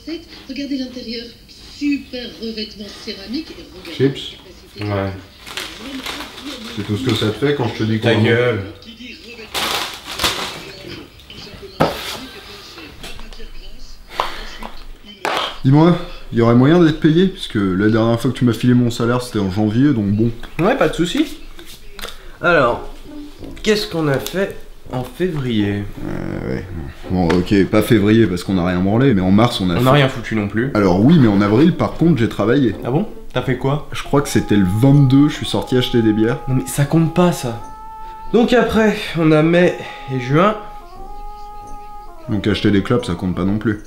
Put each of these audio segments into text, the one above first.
recette. Regardez l'intérieur. Super revêtement céramique. Et Chips. Ouais. C'est tout ce que ça te fait quand je te dis Ta gueule. Dis-moi, il y aurait moyen d'être payé? Puisque la dernière fois que tu m'as filé mon salaire c'était en janvier, donc bon. Ouais, pas de soucis. Alors, qu'est-ce qu'on a fait en février? Ouais. Bon, ok, pas février parce qu'on a rien branlé, mais en mars on a On n'a rien foutu non plus. Alors oui, mais en avril par contre j'ai travaillé. Ah bon? T'as fait quoi? Je crois que c'était le 22, je suis sorti acheter des bières. Non mais ça compte pas ça. Donc après, on a mai et juin. Donc acheter des clopes ça compte pas non plus.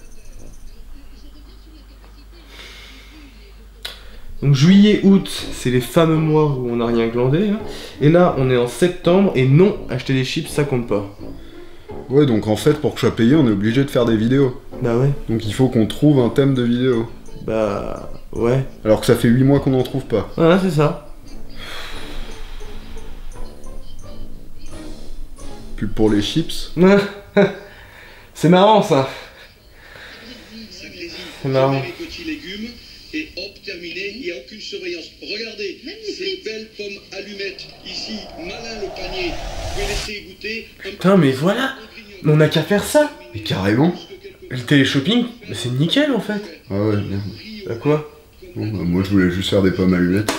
Donc juillet, août, c'est les fameux mois où on n'a rien glandé. Hein. Et là, on est en septembre et non, acheter des chips, ça compte pas. Ouais, donc en fait, pour que je sois payé, on est obligé de faire des vidéos. Bah ouais. Donc il faut qu'on trouve un thème de vidéo. Bah ouais. Alors que ça fait 8 mois qu'on n'en trouve pas. Ouais, c'est ça. Pub pour les chips. C'est marrant ça. C'est marrant. Et hop, terminé, il n'y a aucune surveillance. Regardez, ces belles pommes allumettes. Ici, malin le panier. Vous pouvez laisser goûter. Putain, mais voilà. On a qu'à faire ça. Mais carrément. Le télé-shopping, c'est nickel en fait. Ah ouais, bien. Bah quoi? Bon, bah, moi je voulais juste faire des pommes allumettes.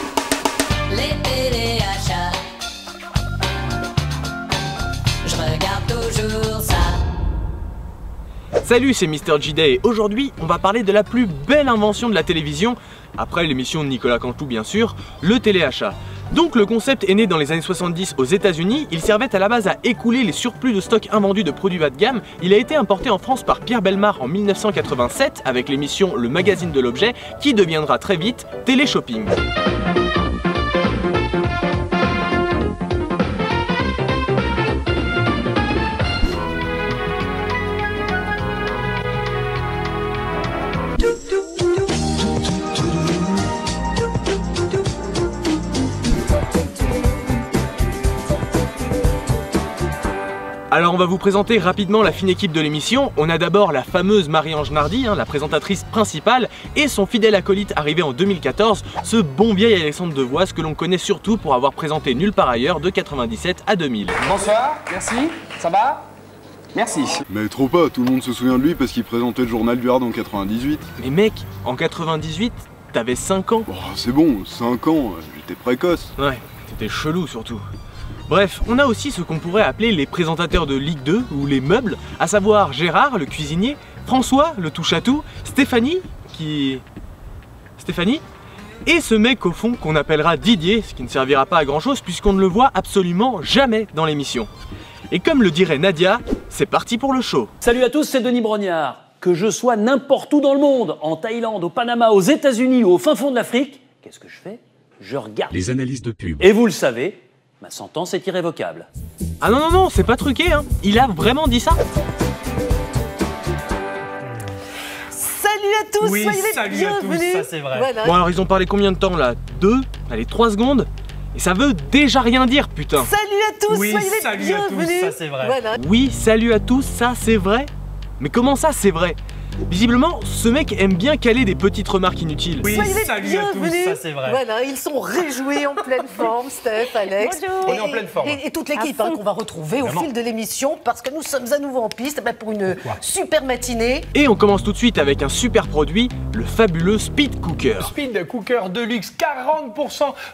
Les téléachats, je regarde toujours ça. Salut, c'est Mr. J-Day et aujourd'hui on va parler de la plus belle invention de la télévision, après l'émission de Nicolas Canteloup bien sûr, le téléachat. Donc le concept est né dans les années 70 aux États-Unis, il servait à la base à écouler les surplus de stock invendus de produits bas de gamme. Il a été importé en France par Pierre Bellemare en 1987 avec l'émission Le Magazine de l'Objet qui deviendra très vite Télé-Shopping. Alors on va vous présenter rapidement la fine équipe de l'émission. On a d'abord la fameuse Marie-Ange Nardi, la présentatrice principale, et son fidèle acolyte arrivé en 2014, ce bon vieil Alexandre Devoise que l'on connaît surtout pour avoir présenté Nulle part ailleurs de 97 à 2000. Bonsoir, merci, ça va? Merci. Mais trop pas, tout le monde se souvient de lui parce qu'il présentait le journal du Hard en 98. Mais mec, en 98, t'avais 5 ans. Oh, c'est bon, 5 ans, j'étais précoce. Ouais, t'étais chelou surtout. Bref, on a aussi ce qu'on pourrait appeler les présentateurs de Ligue 2 ou les meubles, à savoir Gérard, le cuisinier, François, le touche-à-tout, Stéphanie, et ce mec au fond qu'on appellera Didier, ce qui ne servira pas à grand chose puisqu'on ne le voit absolument jamais dans l'émission. Et comme le dirait Nadia, c'est parti pour le show. Salut à tous, c'est Denis Brognard. Que je sois n'importe où dans le monde, en Thaïlande, au Panama, aux États-Unis ou au fin fond de l'Afrique, qu'est-ce que je fais? Je regarde. Les analyses de pub. Et vous le savez, ma sentence est irrévocable. Ah non, non, non, c'est pas truqué, hein. Il a vraiment dit ça. Salut à tous, Oui, soyez les salut bienvenus. à tous, ça c'est vrai. Voilà. Bon alors ils ont parlé combien de temps là? 2? Allez, 3 secondes? Et ça veut déjà rien dire, putain. Salut à tous, Oui, soyez les salut à tous, bienvenus. ça c'est vrai. Voilà. Oui, salut à tous, ça c'est vrai? Mais comment ça c'est vrai? Visiblement, ce mec aime bien caler des petites remarques inutiles. Oui, Soyez les salut à tous, bienvenus. ça c'est vrai. Voilà, ils sont réjouis en pleine forme, Steph, Alex. Bonjour. On est en pleine forme. Et toute l'équipe qu'on va retrouver au fil de l'émission parce que nous sommes à nouveau en piste pour une super matinée. Et on commence tout de suite avec un super produit, le fabuleux Speed Cooker. Speed Cooker Deluxe,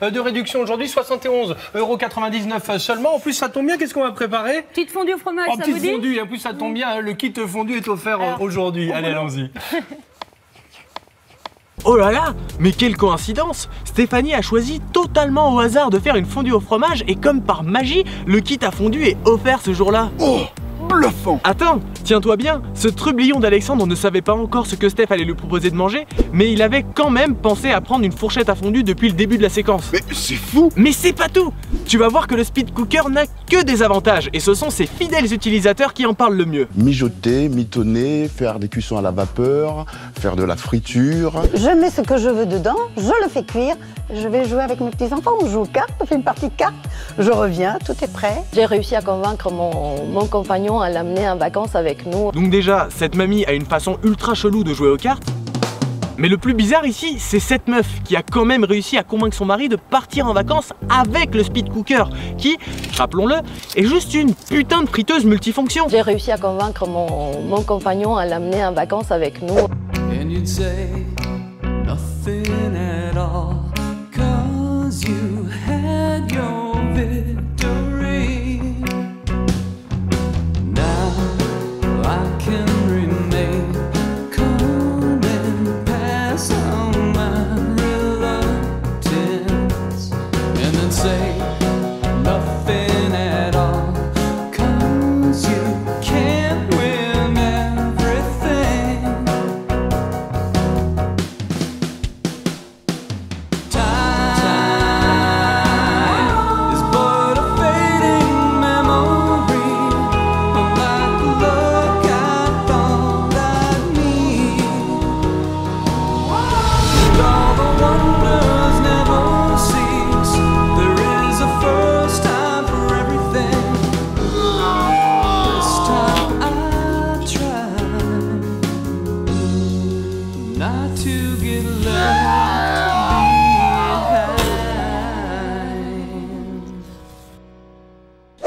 40% de réduction aujourd'hui, 71,99 € seulement. En plus, ça tombe bien, qu'est-ce qu'on va préparer? Petite fondue au fromage, Oh, ça petite vous dit? fondue, en plus ça tombe bien, le kit fondu est offert aujourd'hui. Allez, allons-y. Oh là là, mais quelle coïncidence! Stéphanie a choisi totalement au hasard de faire une fondue au fromage et comme par magie, le kit à fondue est offert ce jour-là. Oh, bluffant! Attends, tiens-toi bien, ce trublion d'Alexandre ne savait pas encore ce que Steph allait lui proposer de manger, mais il avait quand même pensé à prendre une fourchette à fondue depuis le début de la séquence. Mais c'est fou! Mais c'est pas tout! Tu vas voir que le speed cooker n'a que des avantages et ce sont ses fidèles utilisateurs qui en parlent le mieux. Mijoter, mitonner, faire des cuissons à la vapeur, faire de la friture. Je mets ce que je veux dedans, je le fais cuire, je vais jouer avec mes petits-enfants, on joue aux cartes, on fait une partie de cartes, je reviens, tout est prêt. J'ai réussi à convaincre mon compagnon à l'amener en vacances avec nous. Donc déjà, cette mamie a une façon ultra chelou de jouer aux cartes. Mais le plus bizarre ici, c'est cette meuf qui a quand même réussi à convaincre son mari de partir en vacances avec le speed cooker qui, rappelons-le, est juste une putain de friteuse multifonction. J'ai réussi à convaincre mon compagnon à l'amener en vacances avec nous.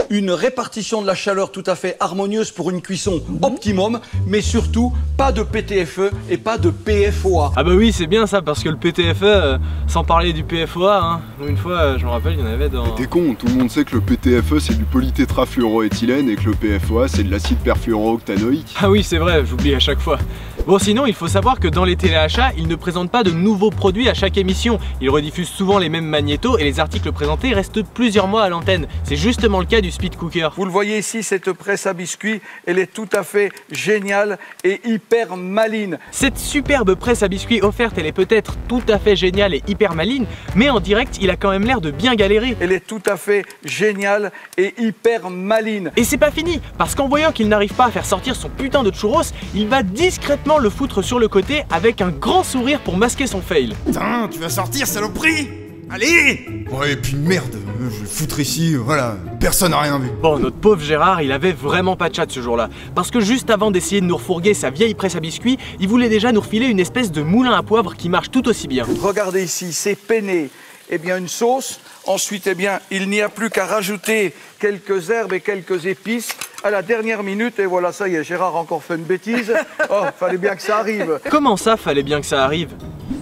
Une répartition de la chaleur tout à fait harmonieuse pour une cuisson optimum, mais surtout pas de PTFE et pas de PFOA. Ah bah oui, c'est bien ça, parce que le PTFE, sans parler du PFOA, hein, une fois, je me rappelle, il y en avait dans... T'es con, tout le monde sait que le PTFE c'est du polytétrafluoroéthylène et que le PFOA c'est de l'acide perfluorooctanoïque. Ah oui, c'est vrai, j'oublie à chaque fois. Bon, sinon, il faut savoir que dans les téléachats, ils ne présentent pas de nouveaux produits à chaque émission. Ils rediffusent souvent les mêmes magnétos et les articles présentés restent plusieurs mois à l'antenne. C'est justement le cas du speed cooker. Vous le voyez ici, cette presse à biscuits, elle est tout à fait géniale et hyper maline. Cette superbe presse à biscuits offerte, elle est peut-être tout à fait géniale et hyper maline, mais en direct, il a quand même l'air de bien galérer. Elle est tout à fait géniale et hyper maline. Et c'est pas fini, parce qu'en voyant qu'il n'arrive pas à faire sortir son putain de churros, il va discrètement le foutre sur le côté avec un grand sourire pour masquer son fail. Putain, tu vas sortir, saloperie! Allez! Ouais, et puis merde, je vais foutre ici, voilà, personne n'a rien vu. Bon, notre pauvre Gérard, il avait vraiment pas de chat ce jour-là. Parce que juste avant d'essayer de nous refourguer sa vieille presse à biscuits, il voulait déjà nous refiler une espèce de moulin à poivre qui marche tout aussi bien. Regardez ici, c'est peiné. Eh bien, une sauce. Ensuite, eh bien, il n'y a plus qu'à rajouter quelques herbes et quelques épices à la dernière minute. Et voilà, ça y est, Gérard a encore fait une bêtise. Oh, fallait bien que ça arrive. Comment ça, fallait bien que ça arrive?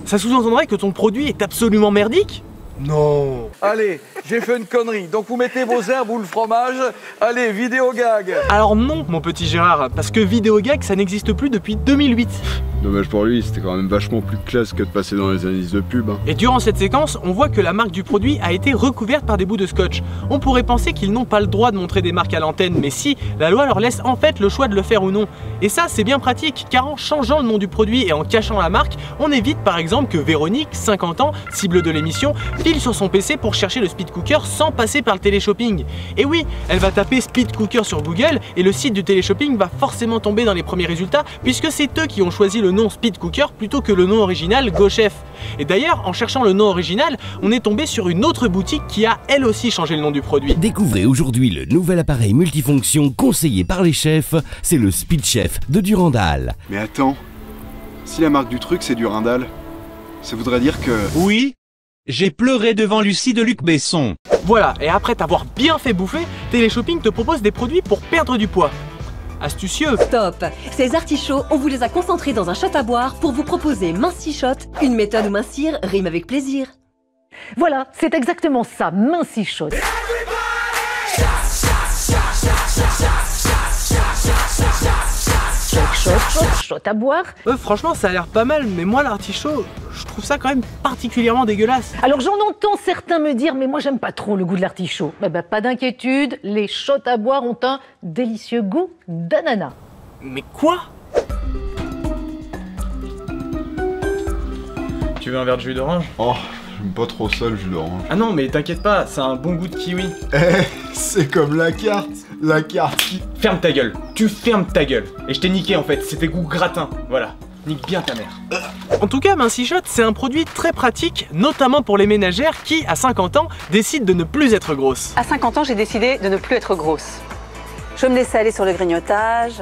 Ça sous-entendrait que ton produit est absolument merdique? Non. Allez, j'ai fait une connerie. Donc vous mettez vos herbes ou le fromage. Allez, vidéo gag. Alors non, mon petit Gérard, parce que vidéo gag, ça n'existe plus depuis 2008. Dommage pour lui, c'était quand même vachement plus classe que de passer dans les analyses de pub. Et durant cette séquence, on voit que la marque du produit a été recouverte par des bouts de scotch. On pourrait penser qu'ils n'ont pas le droit de montrer des marques à l'antenne, mais si, la loi leur laisse en fait le choix de le faire ou non. Et ça, c'est bien pratique, car en changeant le nom du produit et en cachant la marque, on évite par exemple que Véronique, 50 ans, cible de l'émission, file sur son PC pour chercher le speed cooker sans passer par le téléshopping. Et oui, elle va taper speed cooker sur Google et le site du téléshopping va forcément tomber dans les premiers résultats, puisque c'est eux qui ont choisi le nom speed cooker plutôt que le nom original GoChef. Et d'ailleurs, en cherchant le nom original, on est tombé sur une autre boutique qui a elle aussi changé le nom du produit. Découvrez aujourd'hui le nouvel appareil multifonction conseillé par les chefs, c'est le Speed Chef de Durandal. Mais attends, si la marque du truc c'est Durandal, ça voudrait dire que... Oui, j'ai pleuré devant Lucie de Luc Besson. Voilà, et après t'avoir bien fait bouffer, Téléshopping te propose des produits pour perdre du poids. Astucieux. Stop. Ces artichauts, on vous les a concentrés dans un shot à boire pour vous proposer Minci Shot, une méthode où mincir rime avec plaisir. Voilà, c'est exactement ça, Minci Shot. Shot à boire. Franchement, ça a l'air pas mal, mais moi l'artichaut, je trouve ça quand même particulièrement dégueulasse. Alors j'en entends certains me dire, mais moi j'aime pas trop le goût de l'artichaut. Pas d'inquiétude, les shots à boire ont un délicieux goût d'ananas. Mais quoi? Tu veux un verre de jus d'orange? Oh, J'aime pas trop ça le jus d'orange. Ah non, mais t'inquiète pas, ça a un bon goût de kiwi. Eh, c'est comme la carte qui... Ferme ta gueule, tu fermes ta gueule. Et je t'ai niqué en fait, c'était goût gratin, voilà. Nique bien ta mère. En tout cas, Minci-Shot, c'est un produit très pratique, notamment pour les ménagères qui, à 50 ans, décident de ne plus être grosses. À 50 ans, j'ai décidé de ne plus être grosse. Je me laissais aller sur le grignotage.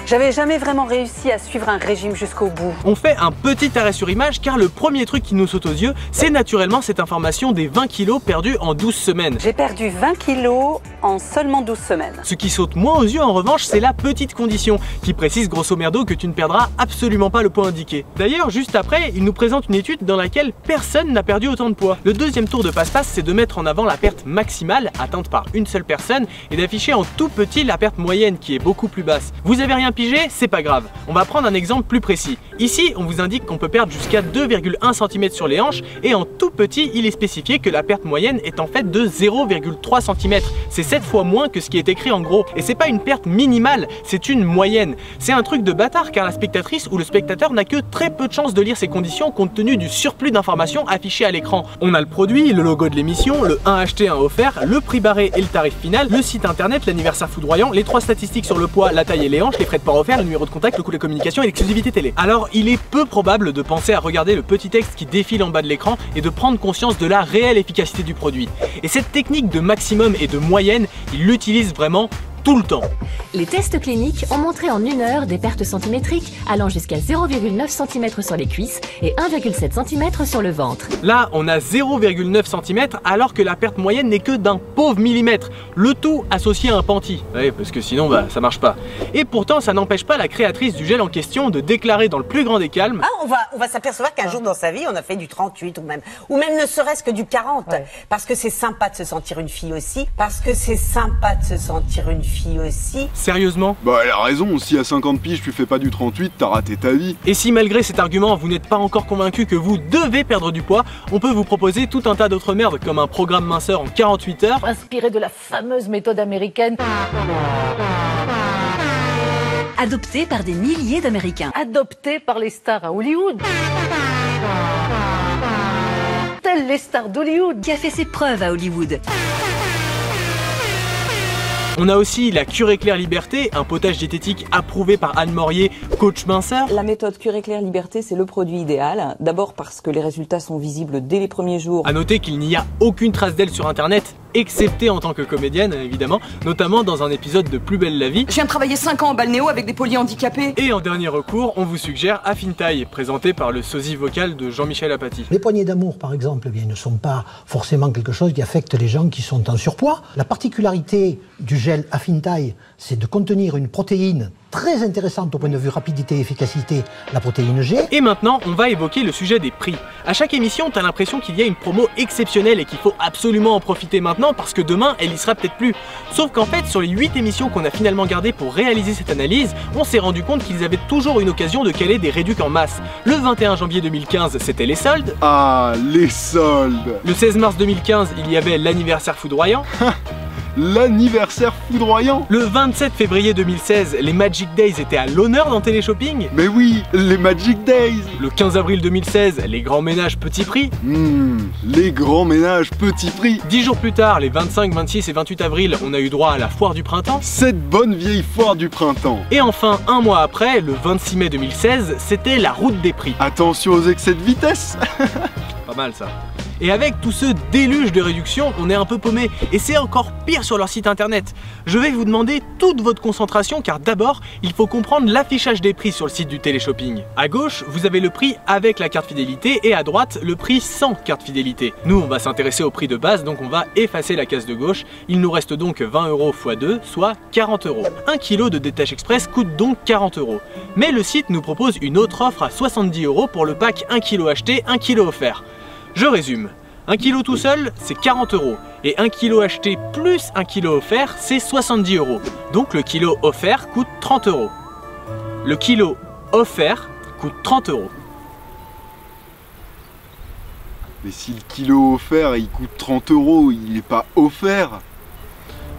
J'avais jamais vraiment réussi à suivre un régime jusqu'au bout. On fait un petit arrêt sur image car le premier truc qui nous saute aux yeux, c'est naturellement cette information des 20 kilos perdus en 12 semaines. J'ai perdu 20 kilos en seulement 12 semaines. Ce qui saute moins aux yeux en revanche, c'est la petite condition qui précise grosso merdo que tu ne perdras absolument pas le poids indiqué. D'ailleurs, juste après, il nous présente une étude dans laquelle personne n'a perdu autant de poids. Le deuxième tour de passe-passe, c'est de mettre en avant la perte maximale atteinte par une seule personne et d'afficher en tout petit la perte moyenne qui est beaucoup plus basse. Vous avez rien pigé, c'est pas grave. On va prendre un exemple plus précis. Ici, on vous indique qu'on peut perdre jusqu'à 2,1 cm sur les hanches et en tout petit, il est spécifié que la perte moyenne est en fait de 0,3 cm. C'est 7 fois moins que ce qui est écrit en gros. Et c'est pas une perte minimale, c'est une moyenne. C'est un truc de bâtard car la spectatrice ou le spectateur n'a que très peu de chances de lire ces conditions compte tenu du surplus d'informations affichées à l'écran. On a le produit, le logo de l'émission, le 1 acheté, 1 offert, le prix barré et le tarif final, le site internet, l'anniversaire foudroyant, les 3 statistiques sur le poids, la taille et les hanches, les frais de port offerts, le numéro de contact, le coût de communication et l'exclusivité télé. Alors il est peu probable de penser à regarder le petit texte qui défile en bas de l'écran et de prendre conscience de la réelle efficacité du produit. Et cette technique de maximum et de moyenne, il l'utilise vraiment tout le temps. Les tests cliniques ont montré en 1 heure des pertes centimétriques allant jusqu'à 0,9 cm sur les cuisses et 1,7 cm sur le ventre. Là, on a 0,9 cm alors que la perte moyenne n'est que d'un pauvre millimètre. Le tout associé à un panty. Oui, parce que sinon, ça marche pas. Et pourtant, ça n'empêche pas la créatrice du gel en question de déclarer dans le plus grand des calmes. Ah, on va s'apercevoir qu'un jour dans sa vie, on a fait du 38 ou même ne serait-ce que du 40. Ouais. Parce que c'est sympa de se sentir une fille aussi. Sérieusement? Bah elle a raison, si à 50 piges tu fais pas du 38, t'as raté ta vie. Et si malgré cet argument vous n'êtes pas encore convaincu que vous devez perdre du poids, on peut vous proposer tout un tas d'autres merdes comme un programme minceur en 48 heures. Inspiré de la fameuse méthode américaine. Adopté par des milliers d'Américains. Adopté par les stars à Hollywood. Telles les stars d'Hollywood. Qui a fait ses preuves à Hollywood. On a aussi la Cure Éclair Liberté, un potage diététique approuvé par Anne Morier, coach minceur. La méthode Cure Éclair Liberté, c'est le produit idéal. D'abord parce que les résultats sont visibles dès les premiers jours. A noter qu'il n'y a aucune trace d'elle sur internet, excepté en tant que comédienne évidemment, notamment dans un épisode de Plus belle la vie. Je viens de travailler 5 ans en balnéo avec des polyhandicapés. Et en dernier recours, on vous suggère Affintaille, présenté par le sosie vocal de Jean-Michel Apathy. Les poignées d'amour par exemple, eh bien, ne sont pas forcément quelque chose qui affecte les gens qui sont en surpoids. La particularité du gel Affintaille, c'est de contenir une protéine très intéressante au point de vue rapidité et efficacité, la protéine G. Et maintenant, on va évoquer le sujet des prix. À chaque émission, t'as l'impression qu'il y a une promo exceptionnelle et qu'il faut absolument en profiter maintenant parce que demain, elle y sera peut-être plus. Sauf qu'en fait, sur les 8 émissions qu'on a finalement gardées pour réaliser cette analyse, on s'est rendu compte qu'ils avaient toujours une occasion de caler des réducs en masse. Le 21 janvier 2015, c'était les soldes. Ah, les soldes. Le 16 mars 2015, il y avait l'anniversaire foudroyant. L'anniversaire foudroyant. Le 27 février 2016, les Magic Days étaient à l'honneur dans Téléshopping. Mais oui, les Magic Days. Le 15 avril 2016, les grands ménages petit prix. Les grands ménages petit prix. 10 jours plus tard, les 25, 26 et 28 avril, on a eu droit à la foire du printemps. Cette bonne vieille foire du printemps. Et enfin, un mois après, le 26 mai 2016, c'était la route des prix. Attention aux excès de vitesse. Pas mal ça. Et avec tout ce déluge de réduction, on est un peu paumé. Et c'est encore pire sur leur site internet. Je vais vous demander toute votre concentration car d'abord, il faut comprendre l'affichage des prix sur le site du Téléshopping. À gauche, vous avez le prix avec la carte fidélité et à droite, le prix sans carte fidélité. Nous, on va s'intéresser au prix de base, donc on va effacer la case de gauche. Il nous reste donc 20 € x 2, soit 40 €. 1 kg de Détache Express coûte donc 40 €. Mais le site nous propose une autre offre à 70 € pour le pack 1 kg acheté, 1 kg offert. Je résume. 1 kg tout seul, c'est 40 € et 1 kg acheté plus 1 kg offert, c'est 70 €. Donc le kilo offert coûte 30 €. Le kilo offert coûte 30 €. Mais si le kilo offert il coûte 30 €, il n'est pas offert.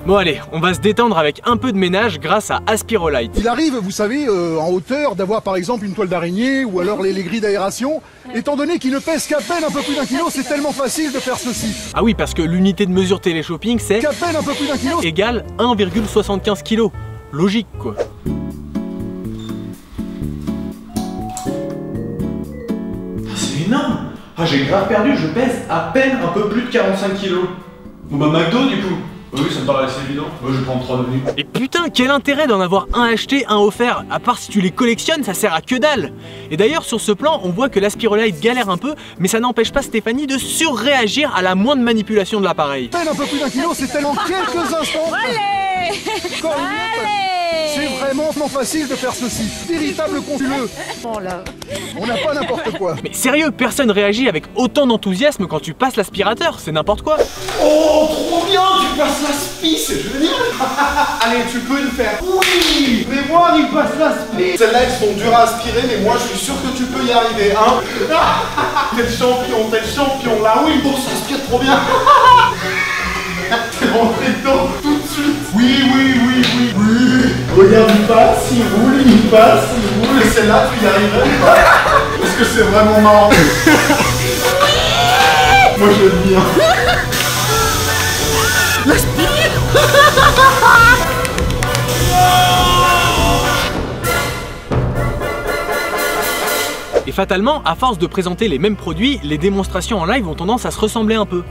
Bon allez, on va se détendre avec un peu de ménage grâce à Aspirolite. Il arrive, vous savez, en hauteur, d'avoir par exemple une toile d'araignée ou alors les grilles d'aération. Étant donné qu'il ne pèse qu'à peine un peu plus d'un kilo, c'est tellement facile de faire ceci. Ah oui, parce que l'unité de mesure téléshopping, c'est qu'à peine un peu plus d'un kilo égale 1,75 kg. Logique quoi. C'est énorme. Ah, j'ai grave perdu, je pèse à peine un peu plus de 45 kg. Bon bah McDo du coup. Oui, ça me paraît assez évident. Moi, je vais prendre 3 devenus. Et putain, quel intérêt d'en avoir un acheté, un offert. À part si tu les collectionnes, ça sert à que dalle. Et d'ailleurs, sur ce plan, on voit que l'Aspirolite galère un peu, mais ça n'empêche pas Stéphanie de surréagir à la moindre manipulation de l'appareil. Un peu plus d'un kilo, c'est tellement quelques instants. Allez. C'est vraiment facile de faire ceci. Véritable consuleux. Bon là. On n'a pas n'importe quoi. Mais sérieux, personne réagit avec autant d'enthousiasme quand tu passes l'aspirateur, c'est n'importe quoi. Oh, trop bien, tu passes l'aspi, c'est génial. Allez, tu peux le faire. Oui, mais moi, il passe l'aspi. Celles-là, elles sont dures à aspirer, mais moi, je suis sûr que tu peux y arriver, hein. T'es le champion, là, oui. Bon, ça aspire trop bien. T'es rentré dedans tout de suite. Oui. Regarde, il passe, il roule, et celle-là, tu y arriverais ou pas? Parce que c'est vraiment marrant. Moi, je l'aime bien. Et fatalement, à force de présenter les mêmes produits, les démonstrations en live ont tendance à se ressembler un peu.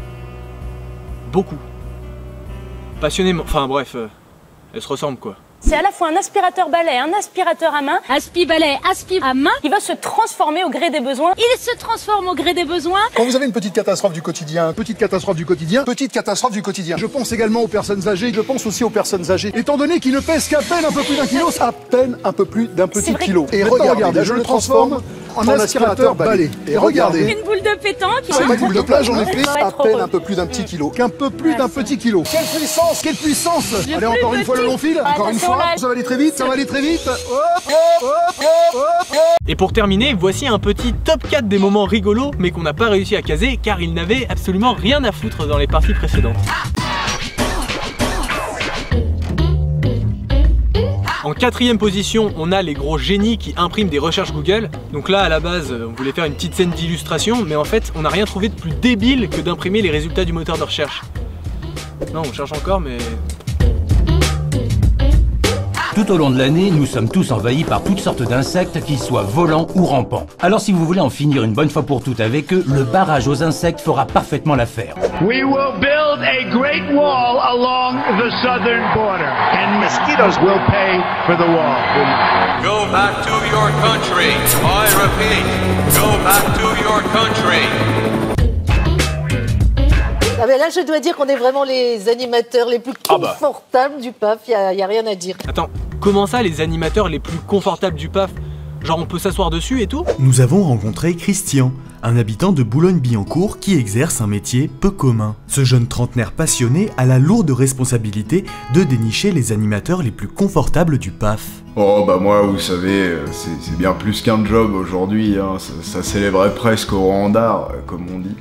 Beaucoup. Passionnément, enfin bref, elles se ressemblent quoi. C'est à la fois un aspirateur balai, un aspirateur à main, aspi-balai, aspi à main, qui va se transformer au gré des besoins. Il se transforme au gré des besoins. Quand vous avez une petite catastrophe du quotidien, je pense également aux personnes âgées, je pense aussi aux personnes âgées. Étant donné qu'il ne pèse qu'à peine un peu plus d'un kilo, à peine un peu plus d'un petit kilo. Et regardez, je le transforme en aspirateur balai. Et regardez. Une boule de pétanque. C'est ma boule de plage, j'en ai fait à peine un peu plus d'un petit kilo. Qu'un peu plus d'un petit kilo. Quelle puissance. Allez, encore une fois le long fil, encore une fois. Ça va aller très vite, Et pour terminer, voici un petit top 4 des moments rigolos, mais qu'on n'a pas réussi à caser car il n'avait absolument rien à foutre dans les parties précédentes. En 4ème position, on a les gros génies qui impriment des recherches Google. Donc là, à la base, on voulait faire une petite scène d'illustration, mais en fait, on n'a rien trouvé de plus débile que d'imprimer les résultats du moteur de recherche. Non, on cherche encore, mais... Tout au long de l'année, nous sommes tous envahis par toutes sortes d'insectes, qu'ils soient volants ou rampants. Alors si vous voulez en finir une bonne fois pour toutes avec eux, le barrage aux insectes fera parfaitement l'affaire. We will build a great wall along the southern border, and mosquitoes will pay for the wall. Go back to your country. I repeat, go back to your country. Ah ben là, je dois dire qu'on est vraiment les animateurs les plus confortables du PAF, y a rien à dire. Attends, comment ça les animateurs les plus confortables du PAF? Genre on peut s'asseoir dessus et tout? Nous avons rencontré Christian, un habitant de Boulogne-Billancourt qui exerce un métier peu commun. Ce jeune trentenaire passionné a la lourde responsabilité de dénicher les animateurs les plus confortables du PAF. Oh bah moi, vous savez, c'est bien plus qu'un job aujourd'hui, hein. Ça s'élèverait presque au rang d'art, comme on dit.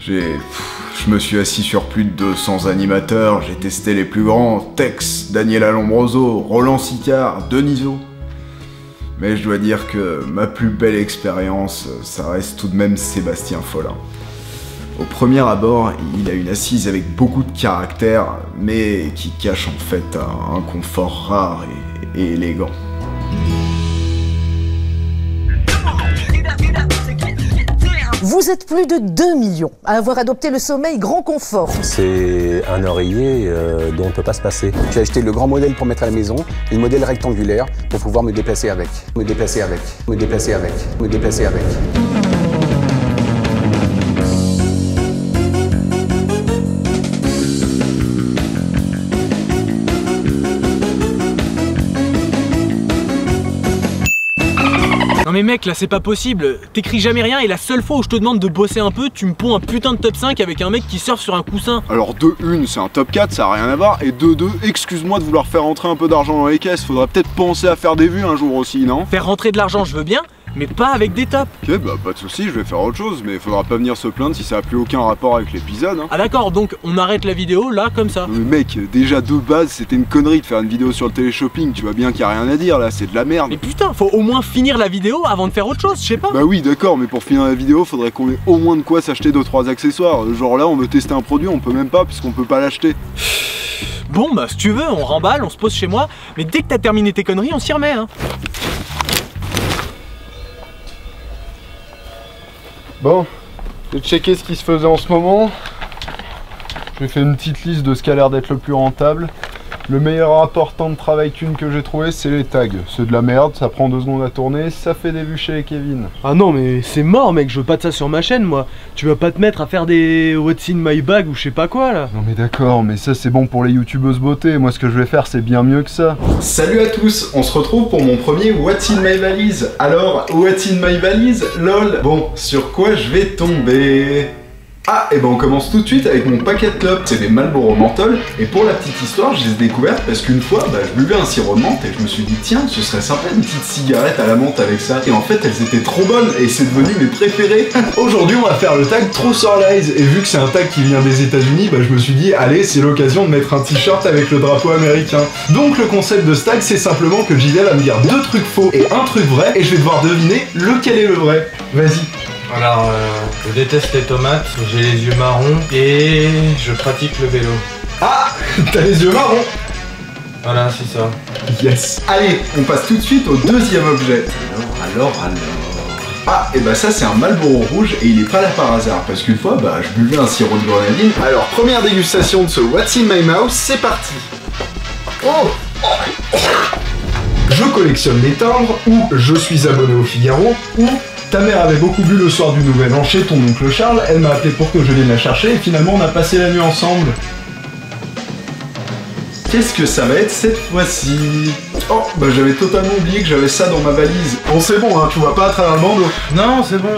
Je me suis assis sur plus de 200 animateurs, j'ai testé les plus grands, Tex, Daniel Alombroso, Roland Sicard, Denisot. Mais je dois dire que ma plus belle expérience, ça reste tout de même Sébastien Follin. Au premier abord, il a une assise avec beaucoup de caractère, mais qui cache en fait un confort rare et élégant. Vous êtes plus de 2 millions à avoir adopté le sommeil grand confort. C'est un oreiller dont on ne peut pas se passer. J'ai acheté le grand modèle pour mettre à la maison et le modèle rectangulaire pour pouvoir me déplacer avec. Me déplacer avec. Non mais mec, là c'est pas possible, t'écris jamais rien et la seule fois où je te demande de bosser un peu, tu me ponds un putain de top 5 avec un mec qui surfe sur un coussin. Alors de 1, c'est un top 4, ça a rien à voir, et de 2, excuse-moi de vouloir faire rentrer un peu d'argent dans les caisses, faudrait peut-être penser à faire des vues un jour aussi, non? Faire rentrer de l'argent je veux bien, mais pas avec des tops. Ok, bah pas de soucis, je vais faire autre chose, mais faudra pas venir se plaindre si ça a plus aucun rapport avec l'épisode. Hein. Ah d'accord, donc on arrête la vidéo là comme ça. Mais mec, déjà de base c'était une connerie de faire une vidéo sur le téléshopping, tu vois bien qu'il y a rien à dire là, c'est de la merde. Mais putain, faut au moins finir la vidéo avant de faire autre chose, je sais pas. Bah oui d'accord, mais pour finir la vidéo faudrait qu'on ait au moins de quoi s'acheter 2-3 accessoires. Genre là on veut tester un produit, on peut même pas puisqu'on peut pas l'acheter. Bon bah si tu veux, on remballe, on se pose chez moi, mais dès que t'as terminé tes conneries, on s'y remet hein. Bon, j'ai checké ce qui se faisait en ce moment. J'ai fait une petite liste de ce qui a l'air d'être le plus rentable. Le meilleur rapport temps de travail thune que j'ai trouvé, c'est les tags. C'est de la merde, ça prend 2 secondes à tourner, ça fait des vues chez Kevin. Ah non mais c'est mort mec, je veux pas de ça sur ma chaîne moi. Tu vas pas te mettre à faire des What's in my bag ou je sais pas quoi là. Non mais d'accord, mais ça c'est bon pour les youtubeuses beauté. Moi ce que je vais faire c'est bien mieux que ça. Salut à tous, on se retrouve pour mon premier What's in my valise. Alors, What's in my valise, lol. Bon, sur quoi je vais tomber? Ah, et ben on commence tout de suite avec mon paquet de clopes, c'est des Marlboro menthol, et pour la petite histoire, je les ai découvertes parce qu'une fois, je buvais un sirop de menthe et je me suis dit tiens, ce serait sympa une petite cigarette à la menthe avec ça. Et en fait, elles étaient trop bonnes et c'est devenu mes préférées. Aujourd'hui, on va faire le tag True Lies, et vu que c'est un tag qui vient des États-Unis, je me suis dit allez, c'est l'occasion de mettre un t-shirt avec le drapeau américain. Donc le concept de ce tag, c'est simplement que JD va me dire 2 trucs faux et un truc vrai, et je vais devoir deviner lequel est le vrai. Vas-y. Alors, je déteste les tomates, j'ai les yeux marrons et je pratique le vélo. Ah, t'as les yeux marrons. Voilà, c'est ça. Yes. Allez, on passe tout de suite au deuxième objet. Alors. Ah, et ça c'est un Marlboro rouge et il est pas là par hasard parce qu'une fois, je buvais un sirop de grenadine. Alors, première dégustation de ce What's in my mouth, c'est parti. Oh. Je collectionne les timbres, ou je suis abonné au Figaro, ou ta mère avait beaucoup bu le soir du Nouvel An chez ton oncle Charles, elle m'a appelé pour que je vienne la chercher et finalement on a passé la nuit ensemble. Qu'est-ce que ça va être cette fois-ci? Oh, j'avais totalement oublié que j'avais ça dans ma valise. Bon c'est bon, hein, tu vois pas à travers le bandeau. Non, c'est bon.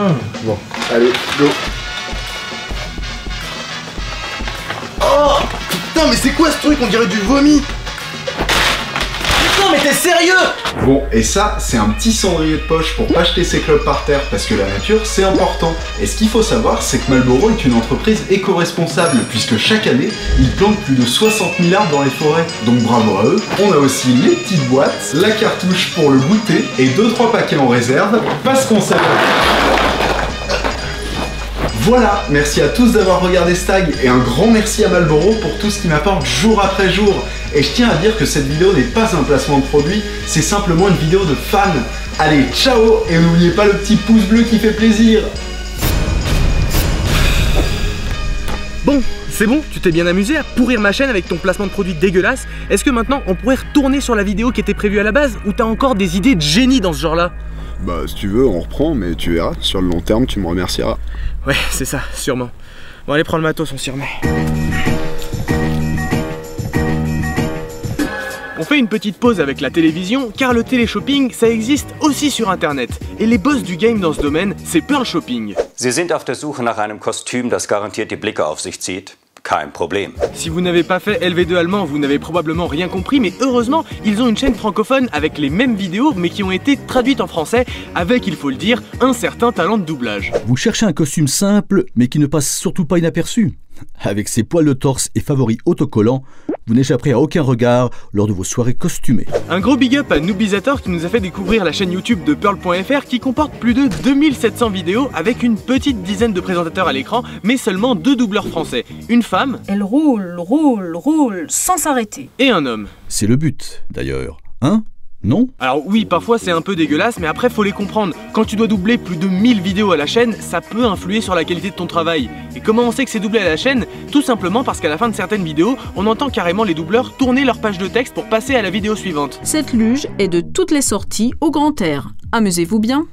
Bon, allez, go. Oh putain, mais c'est quoi ce truc? On dirait du vomi. Non mais t'es sérieux? Bon, et ça, c'est un petit cendrier de poche pour pas jeter ses clopes par terre parce que la nature, c'est important. Et ce qu'il faut savoir, c'est que Marlboro est une entreprise éco-responsable puisque chaque année, ils plantent plus de 60 000 arbres dans les forêts. Donc bravo à eux. On a aussi les petites boîtes, la cartouche pour le goûter et 2-3 paquets en réserve parce qu'on sait. Voilà, merci à tous d'avoir regardé ce tag et un grand merci à Marlboro pour tout ce qu'il m'apporte jour après jour. Et je tiens à dire que cette vidéo n'est pas un placement de produit, c'est simplement une vidéo de fans. Allez, ciao et n'oubliez pas le petit pouce bleu qui fait plaisir. Bon, c'est bon, tu t'es bien amusé à pourrir ma chaîne avec ton placement de produit dégueulasse. Est-ce que maintenant on pourrait retourner sur la vidéo qui était prévue à la base ou t'as encore des idées de génie dans ce genre-là? Si tu veux, on reprend, mais tu verras, sur le long terme, tu me remercieras. Ouais, c'est ça, sûrement. Bon, allez, prends le matos, on s'y remet. On fait une petite pause avec la télévision, car le téléshopping, ça existe aussi sur Internet. Et les boss du game dans ce domaine, c'est Pearl Shopping. Sie sind auf der Suche nach einem Kostüm, das garantiert die Blicke auf sich zieht. Kein Problem. Si vous n'avez pas fait LV2 allemand, vous n'avez probablement rien compris, mais heureusement, ils ont une chaîne francophone avec les mêmes vidéos, mais qui ont été traduites en français, avec, il faut le dire, un certain talent de doublage. Vous cherchez un costume simple, mais qui ne passe surtout pas inaperçu. Avec ses poils de torse et favoris autocollants, vous n'échapperez à aucun regard lors de vos soirées costumées. Un gros big up à Noobizator qui nous a fait découvrir la chaîne YouTube de Pearl.fr qui comporte plus de 2700 vidéos avec une petite dizaine de présentateurs à l'écran, mais seulement 2 doubleurs français. Une femme, elle roule sans s'arrêter. Et un homme. C'est le but, d'ailleurs. Hein? Non? Alors oui, parfois c'est un peu dégueulasse, mais après faut les comprendre. Quand tu dois doubler plus de 1000 vidéos à la chaîne, ça peut influer sur la qualité de ton travail. Et comment on sait que c'est doublé à la chaîne? Tout simplement parce qu'à la fin de certaines vidéos, on entend carrément les doubleurs tourner leur page de texte pour passer à la vidéo suivante. Cette luge est de toutes les sorties au grand air. Amusez-vous bien.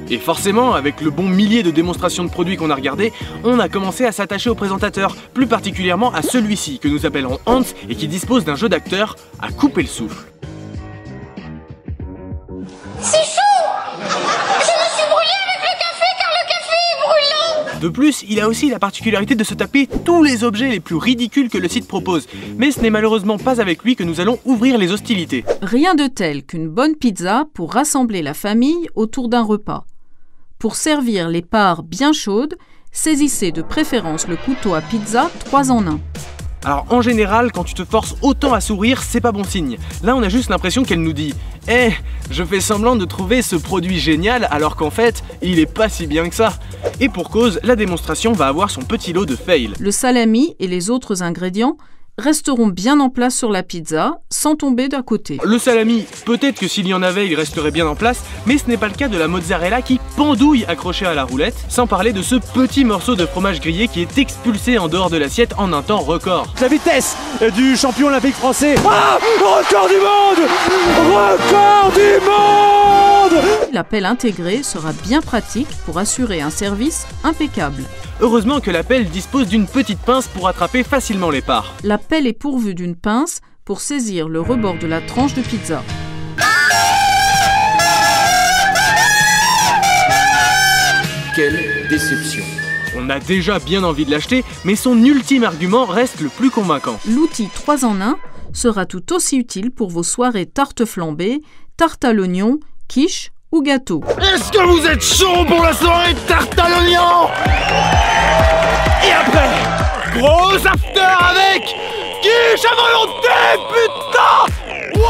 Et forcément, avec le bon millier de démonstrations de produits qu'on a regardé, on a commencé à s'attacher aux présentateurs, plus particulièrement à celui-ci, que nous appellerons Hans, et qui dispose d'un jeu d'acteur à couper le souffle. C'est chaud! Je me suis brûlée avec le café car le café est brûlant! De plus, il a aussi la particularité de se taper tous les objets les plus ridicules que le site propose. Mais ce n'est malheureusement pas avec lui que nous allons ouvrir les hostilités. Rien de tel qu'une bonne pizza pour rassembler la famille autour d'un repas. Pour servir les parts bien chaudes, saisissez de préférence le couteau à pizza 3 en 1. Alors en général, quand tu te forces autant à sourire, c'est pas bon signe. Là, on a juste l'impression qu'elle nous dit « Eh, je fais semblant de trouver ce produit génial alors qu'en fait, il est pas si bien que ça ». Et pour cause, la démonstration va avoir son petit lot de fails. Le salami et les autres ingrédients resteront bien en place sur la pizza, sans tomber d'à côté. Le salami, peut-être que s'il y en avait, il resterait bien en place, mais ce n'est pas le cas de la mozzarella qui pendouille accrochée à la roulette, sans parler de ce petit morceau de fromage grillé qui est expulsé en dehors de l'assiette en un temps record. La vitesse du champion olympique français. Ah, record du monde! Record du monde! La pelle intégrée sera bien pratique pour assurer un service impeccable. Heureusement que la pelle dispose d'une petite pince pour attraper facilement les parts. La pelle est pourvue d'une pince pour saisir le rebord de la tranche de pizza. Quelle déception! On a déjà bien envie de l'acheter, mais son ultime argument reste le plus convaincant. L'outil 3 en 1 sera tout aussi utile pour vos soirées tarte flambée, tarte à l'oignon, quiche ou gâteau. Est-ce que vous êtes chaud pour la soirée tarte à l'oignon? Et après, gros after avec quiche à volonté, putain! Ouais!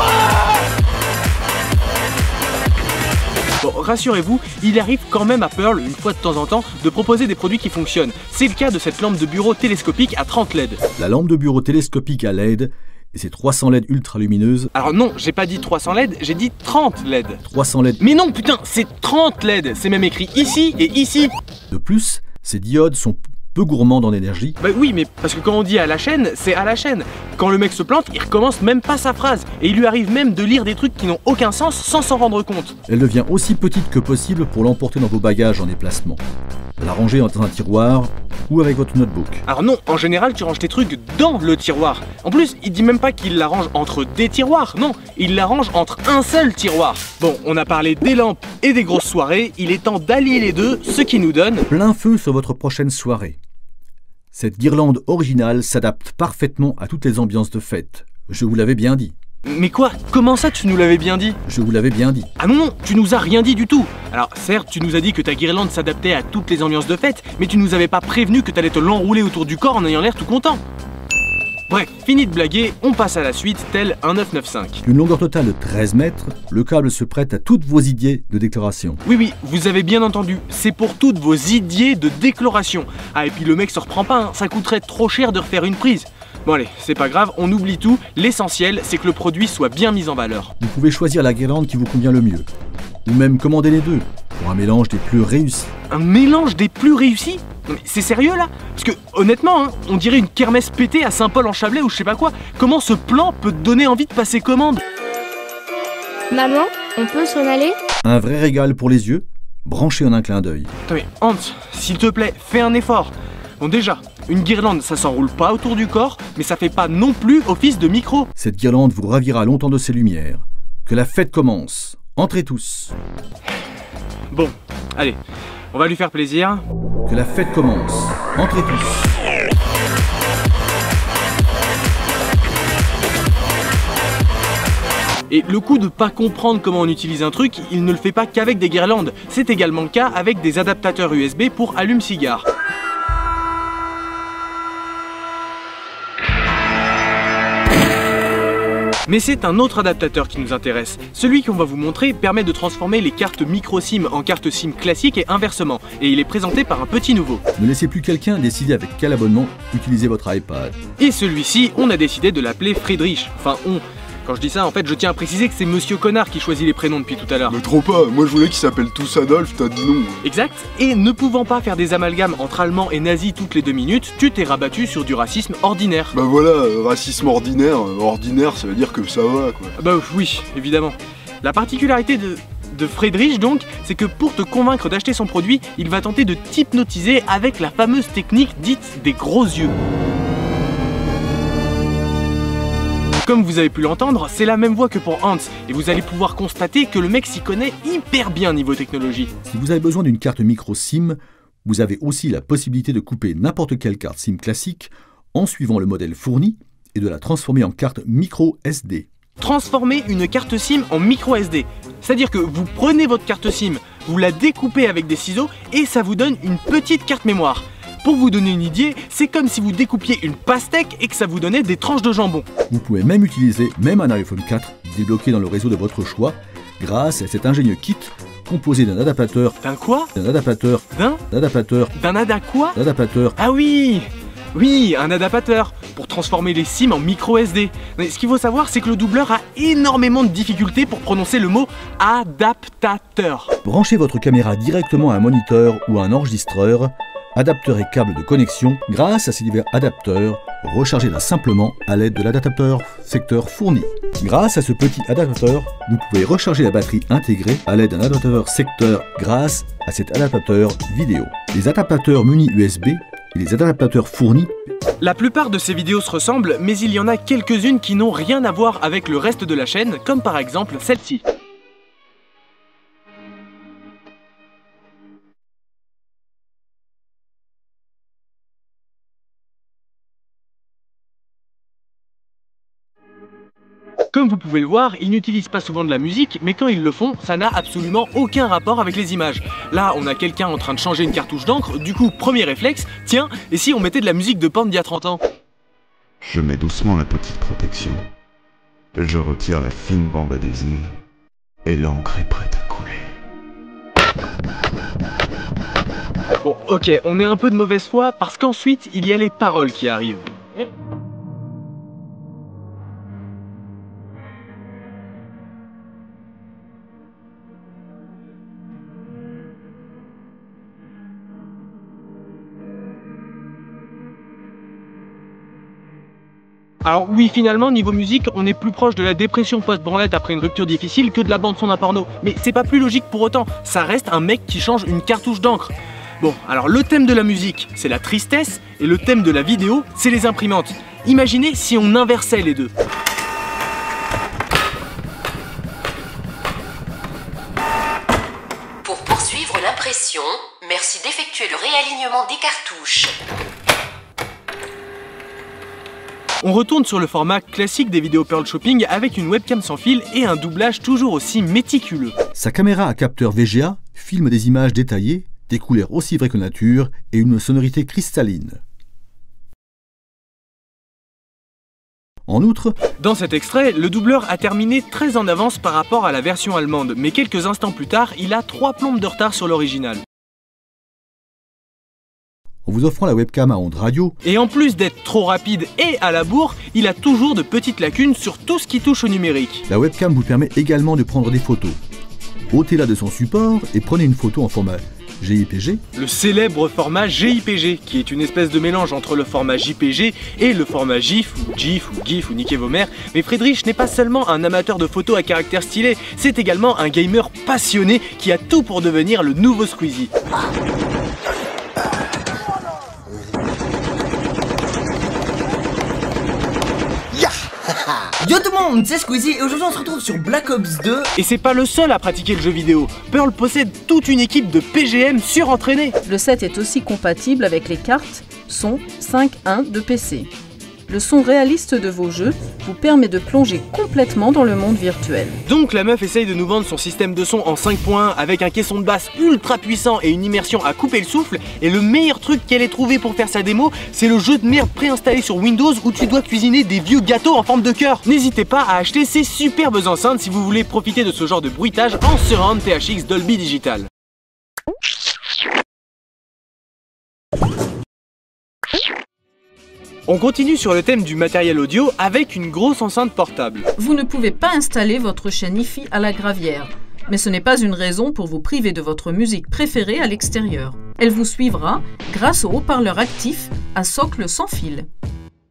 Bon, rassurez-vous, il arrive quand même à Pearl, une fois de temps en temps, de proposer des produits qui fonctionnent. C'est le cas de cette lampe de bureau télescopique à 30 LED. La lampe de bureau télescopique à LED et ses 300 LED ultra lumineuses. Alors non, j'ai pas dit 300 LED, j'ai dit 30 LED. 300 LED. Mais non, putain, c'est 30 LED. C'est même écrit ici et ici. De plus, ces diodes sont peu gourmands en énergie. Bah oui, mais parce que quand on dit à la chaîne, c'est à la chaîne. Quand le mec se plante, il recommence même pas sa phrase. Et il lui arrive même de lire des trucs qui n'ont aucun sens sans s'en rendre compte. Elle devient aussi petite que possible pour l'emporter dans vos bagages en déplacement. La ranger dans un tiroir ou avec votre notebook. Alors non, en général, tu ranges tes trucs dans le tiroir. En plus, il dit même pas qu'il la range entre des tiroirs. Non, il la range entre un seul tiroir. Bon, on a parlé des lampes et des grosses soirées. Il est temps d'allier les deux, ce qui nous donne plein feu sur votre prochaine soirée. Cette guirlande originale s'adapte parfaitement à toutes les ambiances de fête. Je vous l'avais bien dit. Mais quoi? Comment ça tu nous l'avais bien dit? Je vous l'avais bien dit. Ah non, tu nous as rien dit du tout. Alors certes, tu nous as dit que ta guirlande s'adaptait à toutes les ambiances de fête, mais tu nous avais pas prévenu que t'allais te l'enrouler autour du corps en ayant l'air tout content. Bref, fini de blaguer, on passe à la suite, tel un 995. Une longueur totale de 13 mètres, le câble se prête à toutes vos idées de décoration. Oui, vous avez bien entendu, c'est pour toutes vos idées de décoration. Ah, et puis le mec se reprend pas, hein. Ça coûterait trop cher de refaire une prise. Bon allez, c'est pas grave, on oublie tout, l'essentiel c'est que le produit soit bien mis en valeur. Vous pouvez choisir la guirlande qui vous convient le mieux, ou même commander les deux, pour un mélange des plus réussis. Un mélange des plus réussis? Non mais c'est sérieux là? Parce que honnêtement, hein, on dirait une kermesse pétée à Saint-Paul-en-Chablais ou je sais pas quoi. Comment ce plan peut te donner envie de passer commande? Maman, on peut s'en aller? Un vrai régal pour les yeux, branché en un clin d'œil. Attends mais Hans, s'il te plaît, fais un effort. Bon déjà, une guirlande ça s'enroule pas autour du corps, mais ça fait pas non plus office de micro. Cette guirlande vous ravira longtemps de ses lumières. Que la fête commence. Entrez tous. Bon, allez, on va lui faire plaisir. Que la fête commence. Entrez tous. Et le coup de pas comprendre comment on utilise un truc, il ne le fait pas qu'avec des guirlandes. C'est également le cas avec des adaptateurs USB pour allume-cigare. Mais c'est un autre adaptateur qui nous intéresse. Celui qu'on va vous montrer permet de transformer les cartes micro SIM en cartes SIM classiques et inversement. Et il est présenté par un petit nouveau. Ne laissez plus quelqu'un décider avec quel abonnement utiliser votre iPad. Et celui-ci, on a décidé de l'appeler Friedrich. Enfin, Quand je dis ça, en fait, je tiens à préciser que c'est Monsieur Connard qui choisit les prénoms depuis tout à l'heure. Mais trop pas, moi je voulais qu'il s'appelle tous Adolphe, t'as dit non. Exact, et ne pouvant pas faire des amalgames entre allemand et nazi toutes les 2 minutes, tu t'es rabattu sur du racisme ordinaire. Bah voilà, racisme ordinaire, ordinaire ça veut dire que ça va quoi. Bah oui, évidemment. La particularité de Friedrich donc, c'est que pour te convaincre d'acheter son produit, il va tenter de t'hypnotiser avec la fameuse technique dite des gros yeux. Comme vous avez pu l'entendre, c'est la même voix que pour Hans, et vous allez pouvoir constater que le mec s'y connaît hyper bien niveau technologie. Si vous avez besoin d'une carte micro SIM Vous avez aussi la possibilité de couper n'importe quelle carte SIM classique en suivant le modèle fourni et de la transformer en carte micro SD. Transformer une carte SIM en micro SD. C'est-à-dire que vous prenez votre carte SIM, vous la découpez avec des ciseaux et ça vous donne une petite carte mémoire. Pour vous donner une idée, c'est comme si vous découpiez une pastèque et que ça vous donnait des tranches de jambon. Vous pouvez même utiliser un iPhone 4 débloqué dans le réseau de votre choix grâce à cet ingénieux kit composé d'un adaptateur. D'un quoi? D'un adaptateur. D'un adaptateur. D'un ada quoi? D'adaptateur. Ah oui! Oui, un adaptateur pour transformer les SIM en micro SD. Mais ce qu'il faut savoir, c'est que le doubleur a énormément de difficultés pour prononcer le mot adaptateur. Branchez votre caméra directement à un moniteur ou à un enregistreur, adapteur et câble de connexion. Grâce à ces divers adapteurs, rechargez-la simplement à l'aide de l'adaptateur secteur fourni. Grâce à ce petit adaptateur, vous pouvez recharger la batterie intégrée à l'aide d'un adaptateur secteur grâce à cet adaptateur vidéo. Les adaptateurs munis USB et les adaptateurs fournis. La plupart de ces vidéos se ressemblent, mais il y en a quelques-unes qui n'ont rien à voir avec le reste de la chaîne, comme par exemple celle-ci. Comme vous pouvez le voir, ils n'utilisent pas souvent de la musique, mais quand ils le font, ça n'a absolument aucun rapport avec les images. Là, on a quelqu'un en train de changer une cartouche d'encre, du coup, premier réflexe, tiens, et si on mettait de la musique de Panda d'il y a 30 ans? Je mets doucement la petite protection. Je retire la fine bande adhésive, et l'encre est prête à couler. Bon, ok, on est un peu de mauvaise foi, parce qu'ensuite, il y a les paroles qui arrivent. Alors oui, finalement, niveau musique, on est plus proche de la dépression post-branlette après une rupture difficile que de la bande-son d'un porno. Mais c'est pas plus logique pour autant, ça reste un mec qui change une cartouche d'encre. Bon, alors le thème de la musique, c'est la tristesse, et le thème de la vidéo, c'est les imprimantes. Imaginez si on inversait les deux. Pour poursuivre l'impression, merci d'effectuer le réalignement des cartouches. On retourne sur le format classique des vidéos Pearl Shopping avec une webcam sans fil et un doublage toujours aussi méticuleux. Sa caméra à capteur VGA filme des images détaillées, des couleurs aussi vraies que nature et une sonorité cristalline. En outre, dans cet extrait, le doubleur a terminé très en avance par rapport à la version allemande, mais quelques instants plus tard, il a 3 plombes de retard sur l'original. En vous offrant la webcam à ondes radio. Et en plus d'être trop rapide et à la bourre, il a toujours de petites lacunes sur tout ce qui touche au numérique. La webcam vous permet également de prendre des photos. Ôtez-la de son support et prenez une photo en format JPG. Le célèbre format JPG, qui est une espèce de mélange entre le format JPG et le format GIF ou GIF ou niquez vos mères. Mais Friedrich n'est pas seulement un amateur de photos à caractère stylé, c'est également un gamer passionné qui a tout pour devenir le nouveau Squeezie. Yo tout le monde, c'est Squeezie et aujourd'hui on se retrouve sur Black Ops 2. Et c'est pas le seul à pratiquer le jeu vidéo. Pearl possède toute une équipe de PGM surentraînés. Le set est aussi compatible avec les cartes son 5.1 de PC. Le son réaliste de vos jeux vous permet de plonger complètement dans le monde virtuel. Donc la meuf essaye de nous vendre son système de son en 5.1 avec un caisson de basse ultra puissant et une immersion à couper le souffle. Et le meilleur truc qu'elle ait trouvé pour faire sa démo, c'est le jeu de merde préinstallé sur Windows où tu dois cuisiner des vieux gâteaux en forme de cœur. N'hésitez pas à acheter ces superbes enceintes si vous voulez profiter de ce genre de bruitage en surround THX Dolby Digital. On continue sur le thème du matériel audio avec une grosse enceinte portable. Vous ne pouvez pas installer votre chaîne hi-fi à la gravière, mais ce n'est pas une raison pour vous priver de votre musique préférée à l'extérieur. Elle vous suivra grâce au haut-parleur actif à socle sans fil.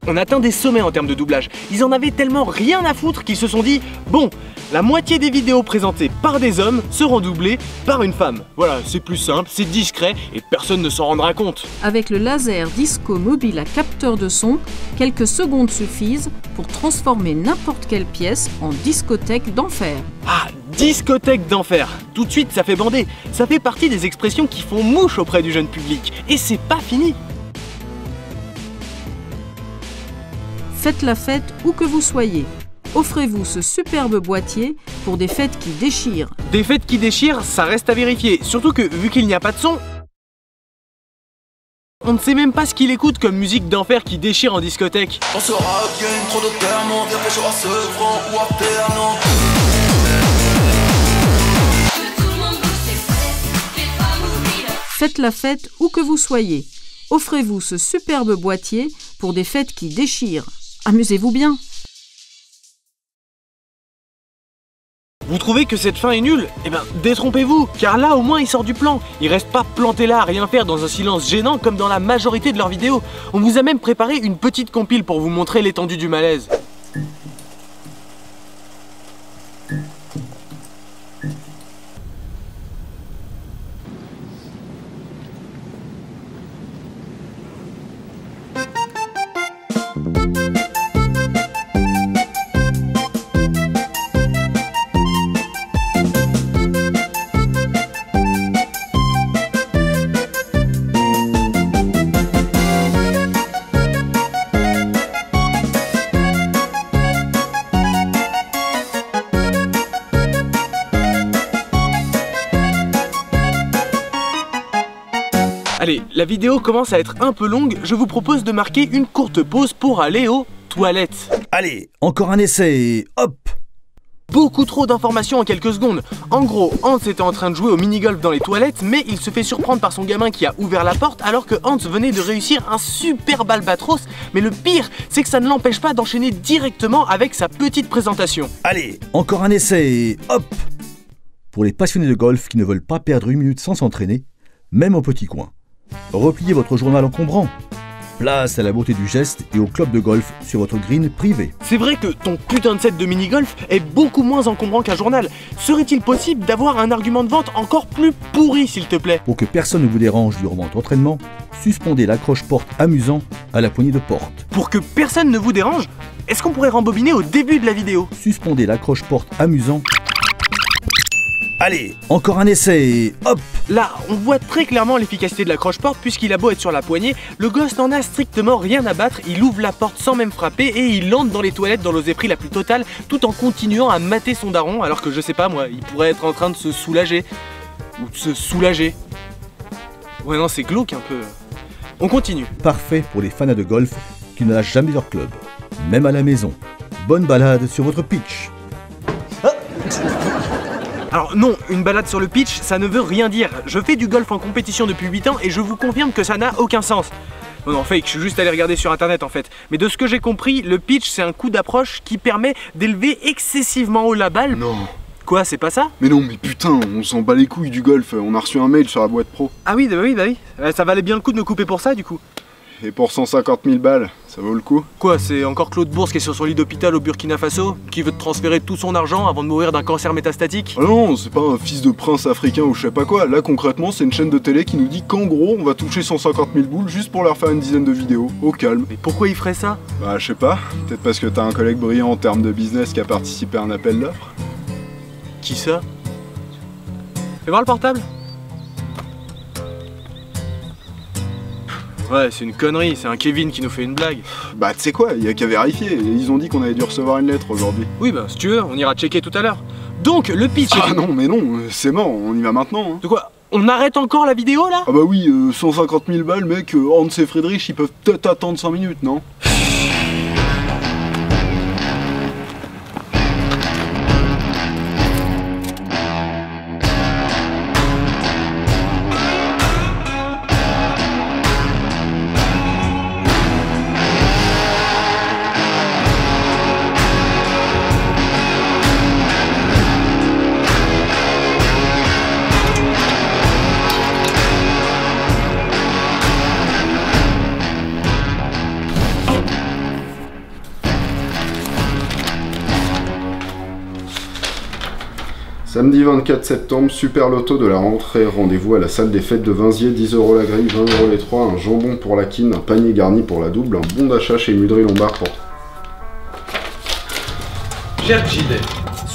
On atteint des sommets en termes de doublage. Ils en avaient tellement rien à foutre qu'ils se sont dit « Bon, la moitié des vidéos présentées par des hommes seront doublées par une femme. Voilà, c'est plus simple, c'est discret et personne ne s'en rendra compte. » Avec le laser disco mobile à capteur de son, quelques secondes suffisent pour transformer n'importe quelle pièce en discothèque d'enfer. Ah, Discothèque d'enfer. Tout de suite, ça fait bander. Ça fait partie des expressions qui font mouche auprès du jeune public. Et c'est pas fini. Faites la fête où que vous soyez. Offrez-vous ce superbe boîtier pour des fêtes qui déchirent. Des fêtes qui déchirent, ça reste à vérifier. Surtout que, vu qu'il n'y a pas de son, on ne sait même pas ce qu'il écoute comme musique d'enfer qui déchire en discothèque. On saura qu'il y a une trop de termes, bien pécho à ce franc ou à perdre. Faites la fête où que vous soyez. Offrez-vous ce superbe boîtier pour des fêtes qui déchirent. Amusez-vous bien. Vous trouvez que cette fin est nulle? Eh ben, détrompez-vous, car là au moins il sort du plan. Il reste pas planté là à rien faire dans un silence gênant comme dans la majorité de leurs vidéos. On vous a même préparé une petite compile pour vous montrer l'étendue du malaise. Allez, la vidéo commence à être un peu longue, je vous propose de marquer une courte pause pour aller aux toilettes. Allez, encore un essai, hop! Beaucoup trop d'informations en quelques secondes. En gros, Hans était en train de jouer au mini-golf dans les toilettes, mais il se fait surprendre par son gamin qui a ouvert la porte alors que Hans venait de réussir un superbe albatros. Mais le pire, c'est que ça ne l'empêche pas d'enchaîner directement avec sa petite présentation. Allez, encore un essai, hop! Pour les passionnés de golf qui ne veulent pas perdre une minute sans s'entraîner, même au petit coin. Repliez votre journal encombrant. Place à la beauté du geste et au club de golf sur votre green privé. C'est vrai que ton putain de set de mini-golf est beaucoup moins encombrant qu'un journal. Serait-il possible d'avoir un argument de vente encore plus pourri, s'il te plaît? Pour que personne ne vous dérange durant votre entraînement, suspendez l'accroche-porte amusant à la poignée de porte. Pour que personne ne vous dérange, est-ce qu'on pourrait rembobiner au début de la vidéo? Suspendez l'accroche-porte amusant. Allez, encore un essai, hop! Là, on voit très clairement l'efficacité de l'accroche-porte puisqu'il a beau être sur la poignée, le gosse n'en a strictement rien à battre, il ouvre la porte sans même frapper et il entre dans les toilettes dans l'osépris la plus totale tout en continuant à mater son daron alors que je sais pas moi, il pourrait être en train de se soulager. Ou de se soulager. Ouais non, c'est glauque un peu. On continue. Parfait pour les fans de golf qui ne lâchent jamais leur club, même à la maison. Bonne balade sur votre pitch. Alors non, une balade sur le pitch, ça ne veut rien dire. Je fais du golf en compétition depuis 8 ans et je vous confirme que ça n'a aucun sens. Non, fake, je suis juste allé regarder sur internet en fait. Mais de ce que j'ai compris, le pitch c'est un coup d'approche qui permet d'élever excessivement haut la balle. Non. Quoi, c'est pas ça? Mais non, mais putain, on s'en bat les couilles du golf, on a reçu un mail sur la boîte pro. Ah oui, bah oui. Ça valait bien le coup de me couper pour ça du coup. Et pour 150 000 balles, ça vaut le coup? Quoi, c'est encore Claude Bourse qui est sur son lit d'hôpital au Burkina Faso, qui veut te transférer tout son argent avant de mourir d'un cancer métastatique? Ah non, c'est pas un fils de prince africain ou je sais pas quoi. Là concrètement, c'est une chaîne de télé qui nous dit qu'en gros, on va toucher 150 000 boules juste pour leur faire une dizaine de vidéos, au calme. Mais pourquoi il ferait ça? Bah je sais pas, peut-être parce que t'as un collègue brillant en termes de business qui a participé à un appel d'offres. Qui ça? Fais voir le portable. Ouais, c'est une connerie, c'est un Kevin qui nous fait une blague. Bah tu sais quoi, il y a qu'à vérifier, ils ont dit qu'on avait dû recevoir une lettre aujourd'hui. Oui bah si tu veux, on ira checker tout à l'heure. Donc le pitch... Ah non mais non, c'est mort, on y va maintenant. Hein. De quoi? On arrête encore la vidéo là? Ah bah oui, 150 000 balles mec, Hans et Friedrich ils peuvent peut-être attendre 5 minutes, non? Samedi 24 septembre, super loto de la rentrée, rendez-vous à la salle des fêtes de Vinziers, 10 € la grille, 20 € les 3, un jambon pour la quine, un panier garni pour la double, un bon d'achat chez Mudry Lombard pour... Cher JD,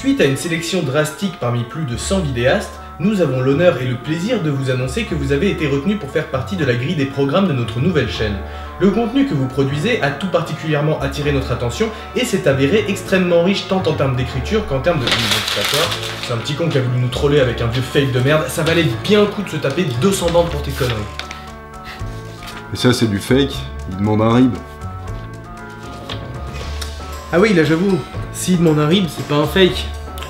Suite à une sélection drastique parmi plus de 100 vidéastes, nous avons l'honneur et le plaisir de vous annoncer que vous avez été retenu pour faire partie de la grille des programmes de notre nouvelle chaîne. Le contenu que vous produisez a tout particulièrement attiré notre attention et s'est avéré extrêmement riche tant en termes d'écriture qu'en termes de... D'accord, c'est un petit con qui a voulu nous troller avec un vieux fake de merde, ça valait bien le coup de se taper 200 bandes pour tes conneries. Et ça c'est du fake, il demande un rib. Ah oui, là j'avoue, s'il demande un rib, c'est pas un fake.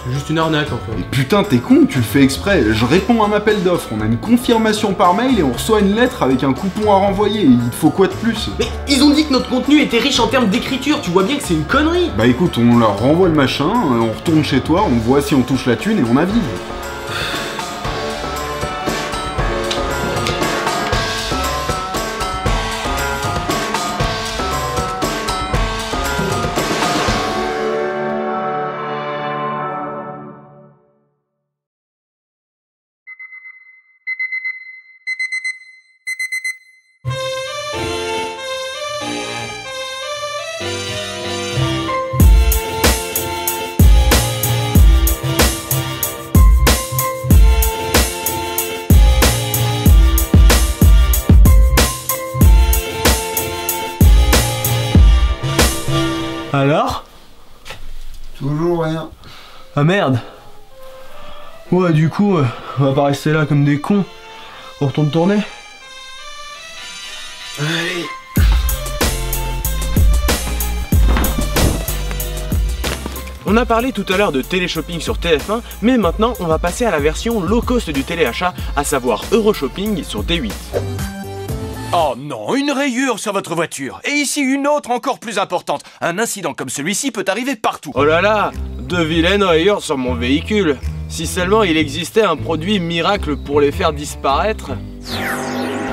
C'est juste une arnaque en fait. Et putain, t'es con, tu le fais exprès. Je réponds à un appel d'offres, on a une confirmation par mail et on reçoit une lettre avec un coupon à renvoyer. Il te faut quoi de plus? Mais ils ont dit que notre contenu était riche en termes d'écriture, tu vois bien que c'est une connerie. Bah écoute, on leur renvoie le machin, on retourne chez toi, on voit si on touche la thune et on avise. Alors? Toujours rien. Ah merde. Ouais, du coup, on va pas rester là comme des cons. On retourne tourner? Allez. On a parlé tout à l'heure de téléshopping sur TF1, mais maintenant on va passer à la version low cost du téléachat, à savoir Euroshopping sur D8. Oh non, une rayure sur votre voiture. Et ici une autre encore plus importante. Un incident comme celui-ci peut arriver partout. Oh là là, de vilaines rayures sur mon véhicule. Si seulement il existait un produit miracle pour les faire disparaître.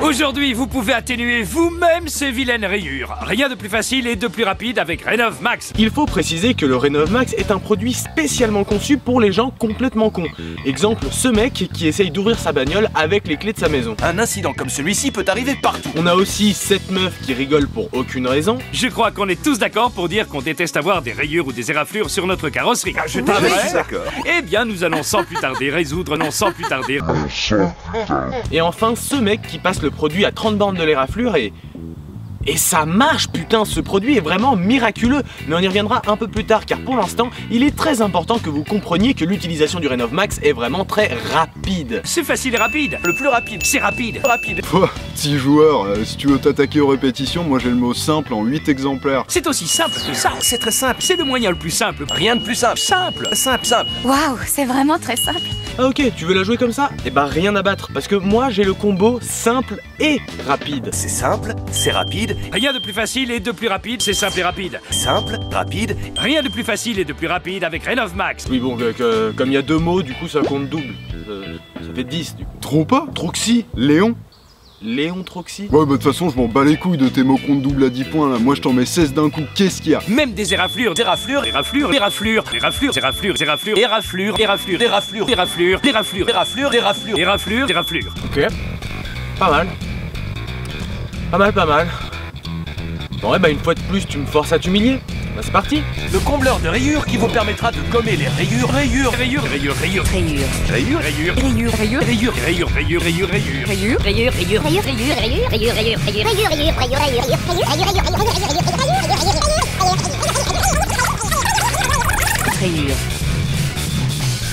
Aujourd'hui, vous pouvez atténuer vous-même ces vilaines rayures. Rien de plus facile et de plus rapide avec Rénov Max. Il faut préciser que le Rénov Max est un produit spécialement conçu pour les gens complètement cons. Exemple, ce mec qui essaye d'ouvrir sa bagnole avec les clés de sa maison. Un incident comme celui-ci peut arriver partout. On a aussi cette meuf qui rigole pour aucune raison. Je crois qu'on est tous d'accord pour dire qu'on déteste avoir des rayures ou des éraflures sur notre carrosserie. Je suis d'accord. Eh bien, nous allons sans plus tarder résoudre, Et enfin, ce mec qui passe le produit à 30 bornes de l'éraflure et ça marche, putain, ce produit est vraiment miraculeux. Mais on y reviendra un peu plus tard car pour l'instant, il est très important que vous compreniez que l'utilisation du Rénov Max est vraiment très rapide. C'est facile et rapide. Le plus rapide, c'est rapide. Oh, petit joueur, si tu veux t'attaquer aux répétitions, moi j'ai le mot simple en 8 exemplaires. C'est aussi simple que ça. C'est très simple. C'est le moyen le plus simple. Rien de plus simple. Simple. Waouh, c'est vraiment très simple. Ah ok, tu veux la jouer comme ça? Eh bah rien à battre, parce que moi j'ai le combo simple et rapide. C'est simple, c'est rapide. Rien de plus facile et de plus rapide, c'est simple et rapide. Simple, rapide. Rien de plus facile et de plus rapide avec Rénov Max. Oui bon, comme il y a deux mots, du coup ça compte double. Ça fait 10 du coup. Trop pas? Troxy, Léon. Léon Troxy? Ouais bah de toute façon je m'en bats les couilles de tes mots compte double à 10 points là, moi je t'en mets 16 d'un coup, qu'est-ce qu'il y a? Même des éraflures, Ok. Pas mal. Bon ouais bah une fois de plus tu me forces à t'humilier. Bah c'est parti. Le combleur de rayures qui vous permettra de gommer les rayures.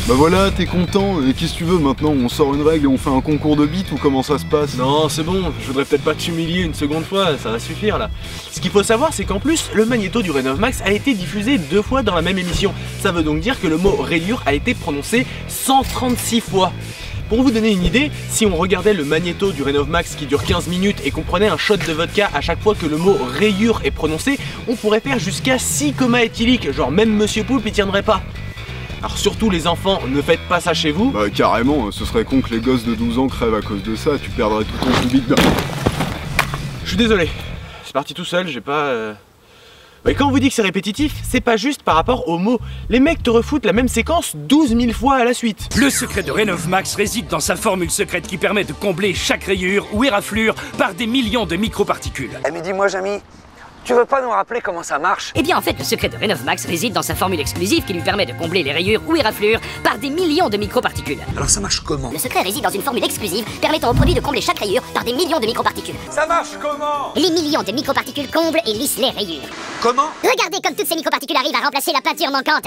Bah voilà, t'es content, et qu'est-ce que tu veux maintenant? On sort une règle et on fait un concours de beats ou comment ça se passe? Non, c'est bon, je voudrais peut-être pas t'humilier une seconde fois, ça va suffire là. Ce qu'il faut savoir, c'est qu'en plus, le magnéto du Rénov Max a été diffusé 2 fois dans la même émission. Ça veut donc dire que le mot rayure a été prononcé 136 fois. Pour vous donner une idée, si on regardait le magnéto du Rénov Max qui dure 15 minutes et qu'on prenait un shot de vodka à chaque fois que le mot rayure est prononcé, on pourrait faire jusqu'à 6 comas éthyliques, genre même Monsieur Poulpe y tiendrait pas. Alors surtout les enfants, ne faites pas ça chez vous. Bah carrément, ce serait con que les gosses de 12 ans crèvent à cause de ça, tu perdrais tout ton public. Je suis désolé, c'est parti tout seul, j'ai pas... Mais quand on vous dit que c'est répétitif, c'est pas juste par rapport aux mots. Les mecs te refoutent la même séquence 12 000 fois à la suite. Le secret de Rénov Max réside dans sa formule secrète qui permet de combler chaque rayure ou éraflure par des millions de microparticules. Eh mais dis-moi Jamy, Tu veux pas nous rappeler comment ça marche? Eh bien en fait, le secret de Rénovmax réside dans sa formule exclusive qui lui permet de combler les rayures ou éraflures par des millions de microparticules. Alors ça marche comment? Le secret réside dans une formule exclusive permettant au produit de combler chaque rayure par des millions de microparticules. Ça marche comment? Les millions de microparticules comblent et lissent les rayures. Comment? Regardez comme toutes ces microparticules arrivent à remplacer la peinture manquante.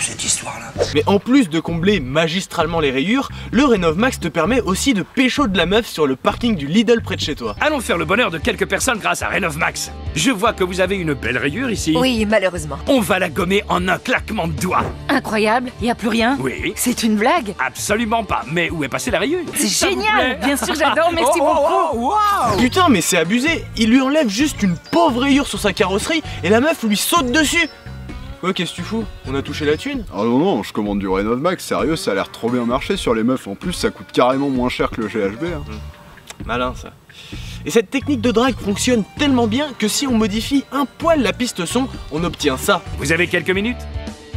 Cette histoire-là. Mais en plus de combler magistralement les rayures, le Rénovmax te permet aussi de pécho de la meuf sur le parking du Lidl près de chez toi. Allons faire le bonheur de quelques personnes grâce à Rénovmax. Je vois que vous avez une belle rayure ici. Oui, malheureusement. On va la gommer en un claquement de doigts. Incroyable, y a plus rien? Oui. C'est une blague? Absolument pas. Mais où est passée la rayure? C'est génial. Bien sûr, j'adore, merci beaucoup. Wow. Putain, mais c'est abusé. Il lui enlève juste une pauvre rayure sur sa carrosserie et la meuf lui saute dessus. Quoi, qu'est-ce que tu fous? On a touché la thune? Ah non, je commande du Rénovmax, sérieux, ça a l'air trop bien marché sur les meufs. En plus, ça coûte carrément moins cher que le GHB. Hein. Malin ça. Et cette technique de drag fonctionne tellement bien que si on modifie un poil la piste son, on obtient ça. Vous avez quelques minutes?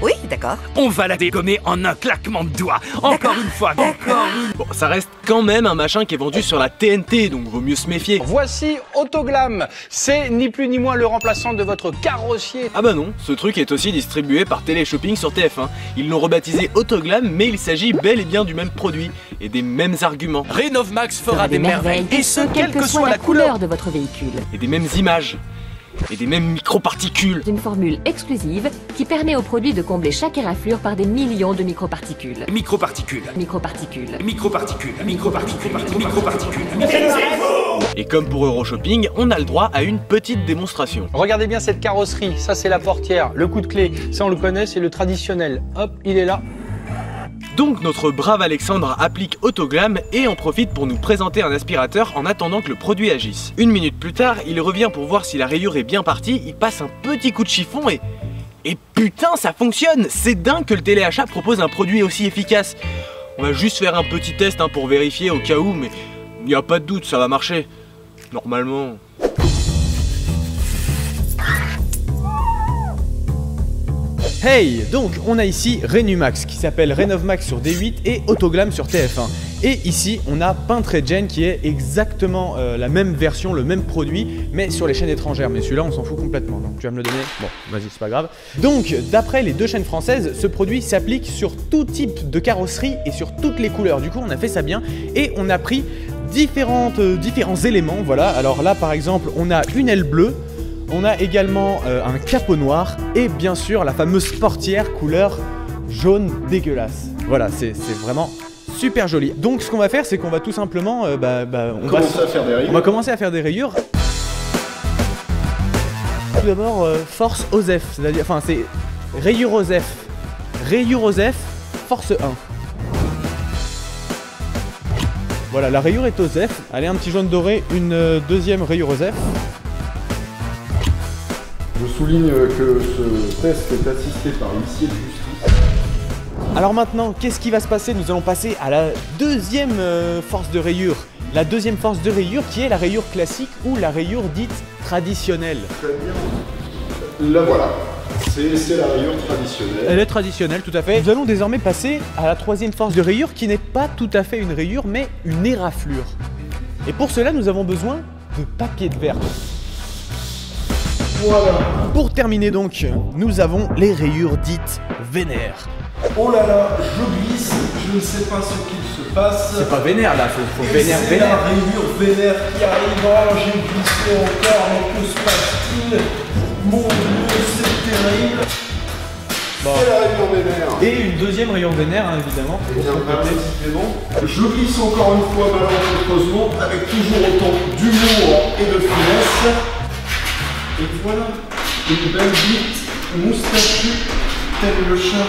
Oui, d'accord. On va la dégommer en un claquement de doigts. Encore une fois. Encore une. Bon, ça reste quand même un machin qui est vendu sur la TNT, donc vaut mieux se méfier. Voici Autoglam. C'est ni plus ni moins le remplaçant de votre carrossier. Ah bah non, ce truc est aussi distribué par Téléshopping sur TF1. Ils l'ont rebaptisé Autoglam, mais il s'agit bel et bien du même produit et des mêmes arguments. Rénovmax fera des merveilles, et ce, quelle que soit la couleur de votre véhicule. Et des mêmes images. Et des mêmes microparticules. Une formule exclusive qui permet au produit de combler chaque éraflure par des millions de microparticules. Microparticules. Microparticules. Microparticules. Microparticules. Microparticules. Et comme pour Euroshopping, on a le droit à une petite démonstration. Regardez bien cette carrosserie, ça c'est la portière. Le coup de clé, ça on le connaît, c'est le traditionnel. Hop, il est là. Donc notre brave Alexandre applique Autoglam et en profite pour nous présenter un aspirateur en attendant que le produit agisse. Une minute plus tard, il revient pour voir si la rayure est bien partie, il passe un petit coup de chiffon et putain ça fonctionne. C'est dingue que le téléachat propose un produit aussi efficace. On va juste faire un petit test pour vérifier au cas où, mais il n'y a pas de doute, ça va marcher. Normalement... Hey, donc on a ici Rénumax qui s'appelle Rénovmax sur D8 et Autoglam sur TF1. Et ici on a Peintregen qui est exactement la même version, le même produit, mais sur les chaînes étrangères. Mais celui-là on s'en fout complètement, donc tu vas me le donner. Bon, vas-y, c'est pas grave. Donc d'après les deux chaînes françaises, ce produit s'applique sur tout type de carrosserie et sur toutes les couleurs. Du coup on a fait ça bien et on a pris différents éléments. Voilà, alors là par exemple on a une aile bleue. On a également un capot noir et bien sûr la fameuse portière couleur jaune dégueulasse. Voilà, c'est vraiment super joli. Donc ce qu'on va faire, c'est qu'on va tout simplement on va commencer à faire des rayures. Tout d'abord force OSEF, c'est-à-dire, enfin c'est rayure OSEF, force 1. Voilà, la rayure est OSEF. Allez, un petit jaune doré, une deuxième rayure OSEF. Je souligne que ce test est assisté par l'huissier de justice. Alors maintenant, qu'est-ce qui va se passer? Nous allons passer à la deuxième force de rayure. La deuxième force de rayure qui est la rayure classique ou la rayure dite traditionnelle. Très bien. La voilà. C'est la rayure traditionnelle. Elle est traditionnelle, tout à fait. Nous allons désormais passer à la troisième force de rayure qui n'est pas tout à fait une rayure mais une éraflure. Et pour cela, nous avons besoin de papier de verre. Voilà. Pour terminer donc, nous avons les rayures dites vénères. Oh là là, je glisse, je ne sais pas ce qu'il se passe. C'est pas vénère là, faut vénère. C'est la rayure vénère qui arrive. Oh, j'ai glissé encore, mais que se passe-t-il? Mon Dieu, c'est terrible. Bon. C'est la rayure vénère. Et une deuxième rayure vénère, hein, évidemment. Et bien, c'est bon. Je glisse encore une fois malencontreusement, avec toujours autant d'humour et de finesse. Et voilà, une belle bite moustachue, tel le chat.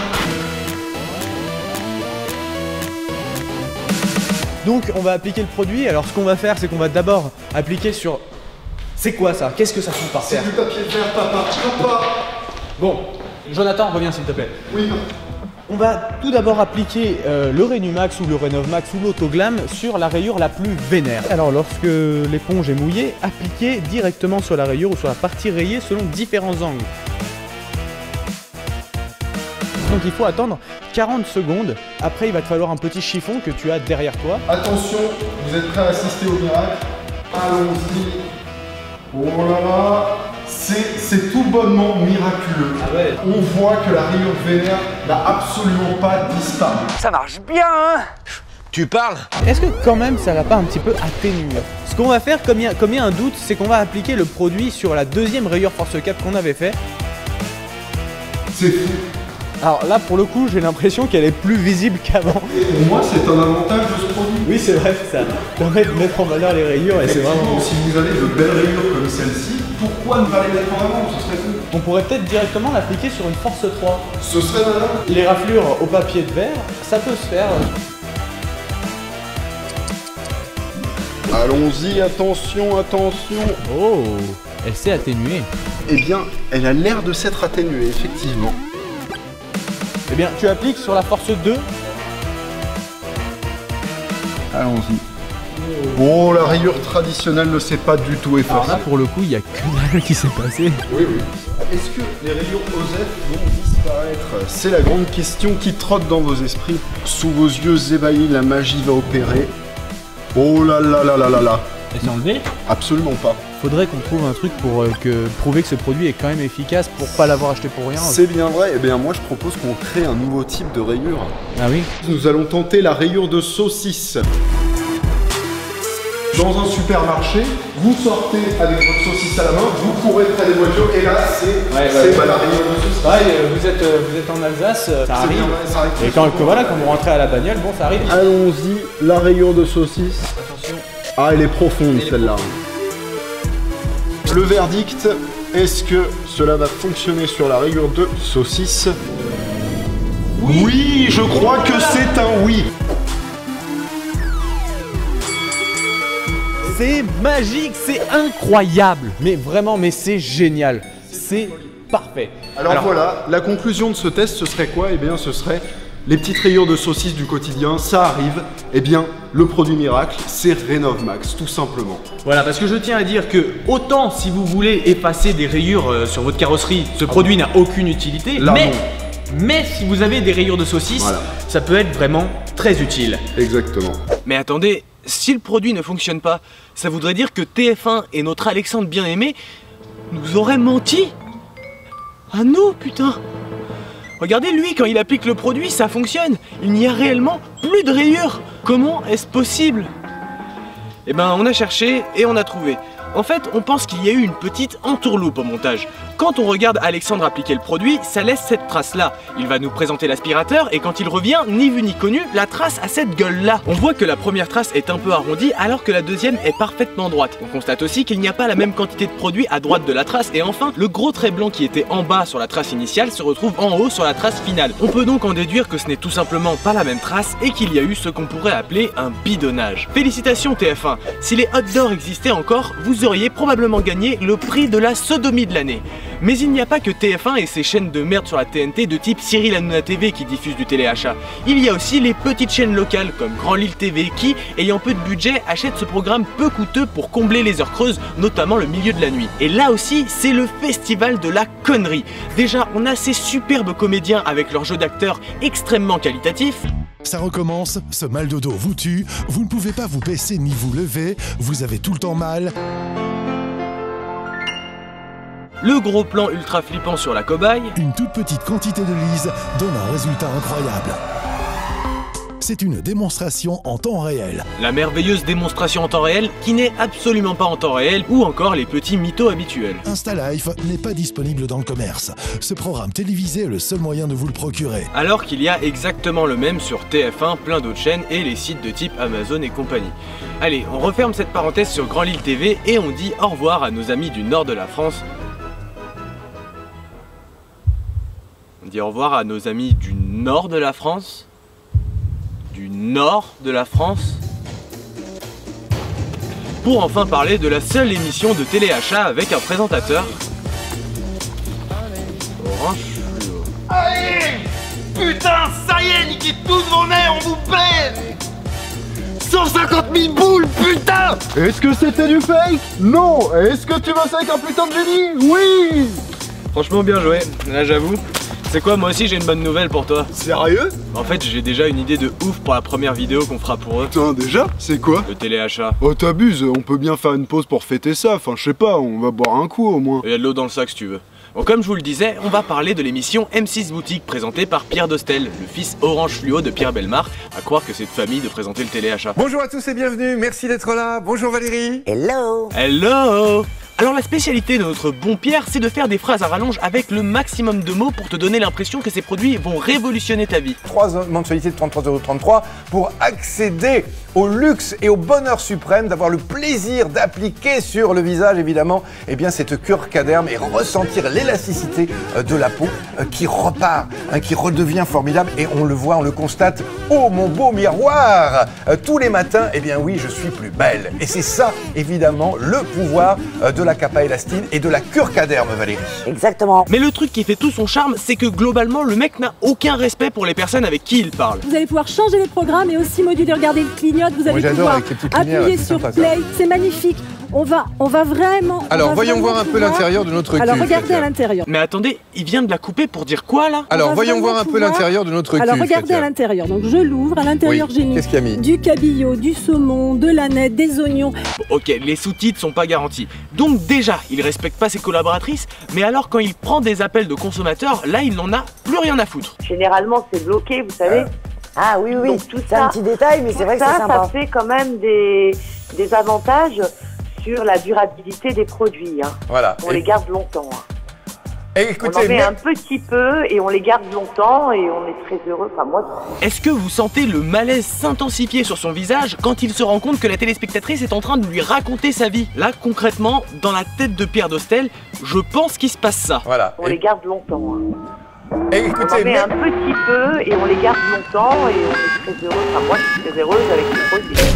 Donc on va appliquer le produit. Alors ce qu'on va faire, c'est qu'on va d'abord appliquer sur... C'est quoi ça? Qu'est-ce que ça fout par terre? C'est du papier de verre, papa. Bon, Jonathan, reviens s'il te plaît. Oui. On va tout d'abord appliquer le Rénumax ou le Rénovmax ou l'Autoglam sur la rayure la plus vénère. Alors lorsque l'éponge est mouillée, appliquez directement sur la rayure ou sur la partie rayée selon différents angles. Donc il faut attendre 40 secondes. Après il va te falloir un petit chiffon que tu as derrière toi. Attention, vous êtes prêts à assister au miracle? Allons-y. Oh là là, c'est tout bonnement miraculeux. Ah ouais. On voit que la rayure vénère n'a absolument pas disparu. Ça marche bien, hein? Tu parles? Est-ce que quand même ça va pas un petit peu atténuer? Ce qu'on va faire, comme il y a un doute, c'est qu'on va appliquer le produit sur la deuxième rayure Force 4 qu'on avait fait. C'est fou. Alors là, pour le coup, j'ai l'impression qu'elle est plus visible qu'avant. Et pour moi, c'est un avantage de ce produit. Oui, c'est vrai, ça permet de mettre en valeur les rayures et c'est vraiment... Si vous avez de belles rayures comme celle-ci, pourquoi ne pas les mettre en avant? Ce serait cool. On pourrait peut-être directement l'appliquer sur une Force 3. Ce serait malin. Les raflures au papier de verre, ça peut se faire. Allons-y, attention, attention. Oh, elle s'est atténuée. Eh bien, elle a l'air de s'être atténuée, effectivement. Eh bien, tu appliques sur la Force 2. Allons-y. Oh, la rayure traditionnelle ne s'est pas du tout effacée. Alors là, pour le coup, il n'y a que dalle qui s'est passé. Oui, oui. Est-ce que les rayures OSEF vont disparaître? C'est la grande question qui trotte dans vos esprits. Sous vos yeux ébahis, la magie va opérer. Oh là là là là là là. Elle s'est enlevée? Absolument pas. Faudrait qu'on trouve un truc pour prouver que ce produit est quand même efficace pour pas l'avoir acheté pour rien. C'est bien vrai. Eh bien, moi, je propose qu'on crée un nouveau type de rayure. Ah oui? Nous allons tenter la rayure de saucisse. Dans un supermarché, vous sortez avec votre saucisse à la main, vous courez près des voitures et là, c'est la rayure de saucisse. Ouais, vous êtes en Alsace, ça arrive. Bien, ça arrive. Et quand vous rentrez à la bagnole, bon, ça arrive. Allons-y, la rayure de saucisse. Attention. Ah, elle est profonde celle-là. Le verdict, est-ce que cela va fonctionner sur la rayure de saucisse? Oui, je crois que c'est un oui. C'est magique, c'est incroyable. Mais vraiment, mais c'est génial. C'est parfait. Alors voilà, la conclusion de ce test, ce serait quoi? Eh bien, ce serait les petites rayures de saucisse du quotidien, ça arrive. Eh bien, le produit miracle, c'est Rénov Max, tout simplement. Voilà, parce que je tiens à dire que autant si vous voulez effacer des rayures sur votre carrosserie, ce produit n'a aucune utilité. Mais si vous avez des rayures de saucisse, ça peut être vraiment très utile. Exactement. Mais attendez, si le produit ne fonctionne pas, ça voudrait dire que TF1 et notre Alexandre bien-aimé nous auraient menti? Ah non, putain! Regardez, lui, quand il applique le produit, ça fonctionne. Il n'y a réellement plus de rayures. Comment est-ce possible? Eh ben, on a cherché et on a trouvé. En fait, on pense qu'il y a eu une petite entourloupe au montage. Quand on regarde Alexandre appliquer le produit, ça laisse cette trace-là. Il va nous présenter l'aspirateur et quand il revient, ni vu ni connu, la trace a cette gueule-là. On voit que la première trace est un peu arrondie alors que la deuxième est parfaitement droite. On constate aussi qu'il n'y a pas la même quantité de produit à droite de la trace et enfin, le gros trait blanc qui était en bas sur la trace initiale se retrouve en haut sur la trace finale. On peut donc en déduire que ce n'est tout simplement pas la même trace et qu'il y a eu ce qu'on pourrait appeler un bidonnage. Félicitations TF1, si les hot d'or existaient encore, vous auriez probablement gagné le prix de la sodomie de l'année. Mais il n'y a pas que TF1 et ses chaînes de merde sur la TNT de type Cyril Hanouna TV qui diffusent du téléachat. Il y a aussi les petites chaînes locales comme Grand Lille TV qui, ayant peu de budget, achètent ce programme peu coûteux pour combler les heures creuses, notamment le milieu de la nuit. Et là aussi, c'est le festival de la connerie. Déjà, on a ces superbes comédiens avec leur jeu d'acteurs extrêmement qualitatif. Ça recommence, ce mal de dos vous tue, vous ne pouvez pas vous baisser ni vous lever, vous avez tout le temps mal. Le gros plan ultra flippant sur la cobaye. Une toute petite quantité de lise donne un résultat incroyable. C'est une démonstration en temps réel. La merveilleuse démonstration en temps réel qui n'est absolument pas en temps réel ou encore les petits mythos habituels. InstaLife n'est pas disponible dans le commerce. Ce programme télévisé est le seul moyen de vous le procurer. Alors qu'il y a exactement le même sur TF1, plein d'autres chaînes et les sites de type Amazon et compagnie. Allez, on referme cette parenthèse sur Grand Lille TV et on dit au revoir à nos amis du nord de la France. On dit au revoir à nos amis du nord de la France. Du nord de la France. Pour enfin parler de la seule émission de téléachat avec un présentateur. Orange fluo. Allez! Putain, ça y est, niquez tous vos nez, on vous plaît! 150 000 boules, putain! Est-ce que c'était du fake? Non! Est-ce que tu bosses avec un putain de génie? Oui! Franchement bien joué, là j'avoue. C'est quoi, moi aussi j'ai une bonne nouvelle pour toi. Sérieux? En fait, j'ai déjà une idée de ouf pour la première vidéo qu'on fera pour eux. Putain, déjà? C'est quoi? Le téléachat. Oh, t'abuses, on peut bien faire une pause pour fêter ça, enfin je sais pas, on va boire un coup au moins. Il y a de l'eau dans le sac si tu veux. Bon, comme je vous le disais, on va parler de l'émission M6 Boutique présentée par Pierre Dostel, le fils orange fluo de Pierre Bellemare, à croire que c'est de famille de présenter le téléachat. Bonjour à tous et bienvenue, merci d'être là. Bonjour Valérie. Hello. Hello. Alors la spécialité de notre bon Pierre, c'est de faire des phrases à rallonge avec le maximum de mots pour te donner l'impression que ces produits vont révolutionner ta vie. 3 mensualités de 33,33 € pour accéder au luxe et au bonheur suprême d'avoir le plaisir d'appliquer sur le visage évidemment cette cure Caderme et ressentir l'élasticité de la peau qui repart, qui redevient formidable et on le voit, on le constate. Oh mon beau miroir, tous les matins, oui, je suis plus belle. Et c'est ça évidemment le pouvoir de la capa élastine et de la cure Caderme, Valérie. Exactement. Mais le truc qui fait tout son charme, c'est que globalement le mec n'a aucun respect pour les personnes avec qui il parle. Vous allez pouvoir changer les programmes et aussi moduler, regarder le clignote, vous allez pouvoir appuyer sur play, c'est magnifique. On va vraiment... Alors voyons voir un peu l'intérieur de notre cul. Alors regardez à l'intérieur. Mais attendez, il vient de la couper pour dire quoi là? Alors voyons voir un peu l'intérieur de notre cul. Alors regardez à l'intérieur, donc je l'ouvre, à l'intérieur j'ai mis du cabillaud, du saumon, de l'aneth, des oignons. Ok, les sous-titres sont pas garantis. Donc déjà, il respecte pas ses collaboratrices, mais alors quand il prend des appels de consommateurs, là il n'en a plus rien à foutre. Généralement c'est bloqué, vous savez. Ah oui, oui, c'est un petit détail, mais c'est vrai que c'est sympa. Ça fait quand même des avantages sur la durabilité des produits. Voilà. On les garde longtemps. Et écoutez, on en met un petit peu et on les garde longtemps et on est très heureux. Enfin, moi. Est-ce que vous sentez le malaise s'intensifier sur son visage quand il se rend compte que la téléspectatrice est en train de lui raconter sa vie? Là, concrètement, dans la tête de Pierre Dostel, je pense qu'il se passe ça. Voilà. On les garde longtemps. Et écoutez, on en met un petit peu et on les garde longtemps et on est très heureux. Enfin, moi, je suis très heureuse avec les produits.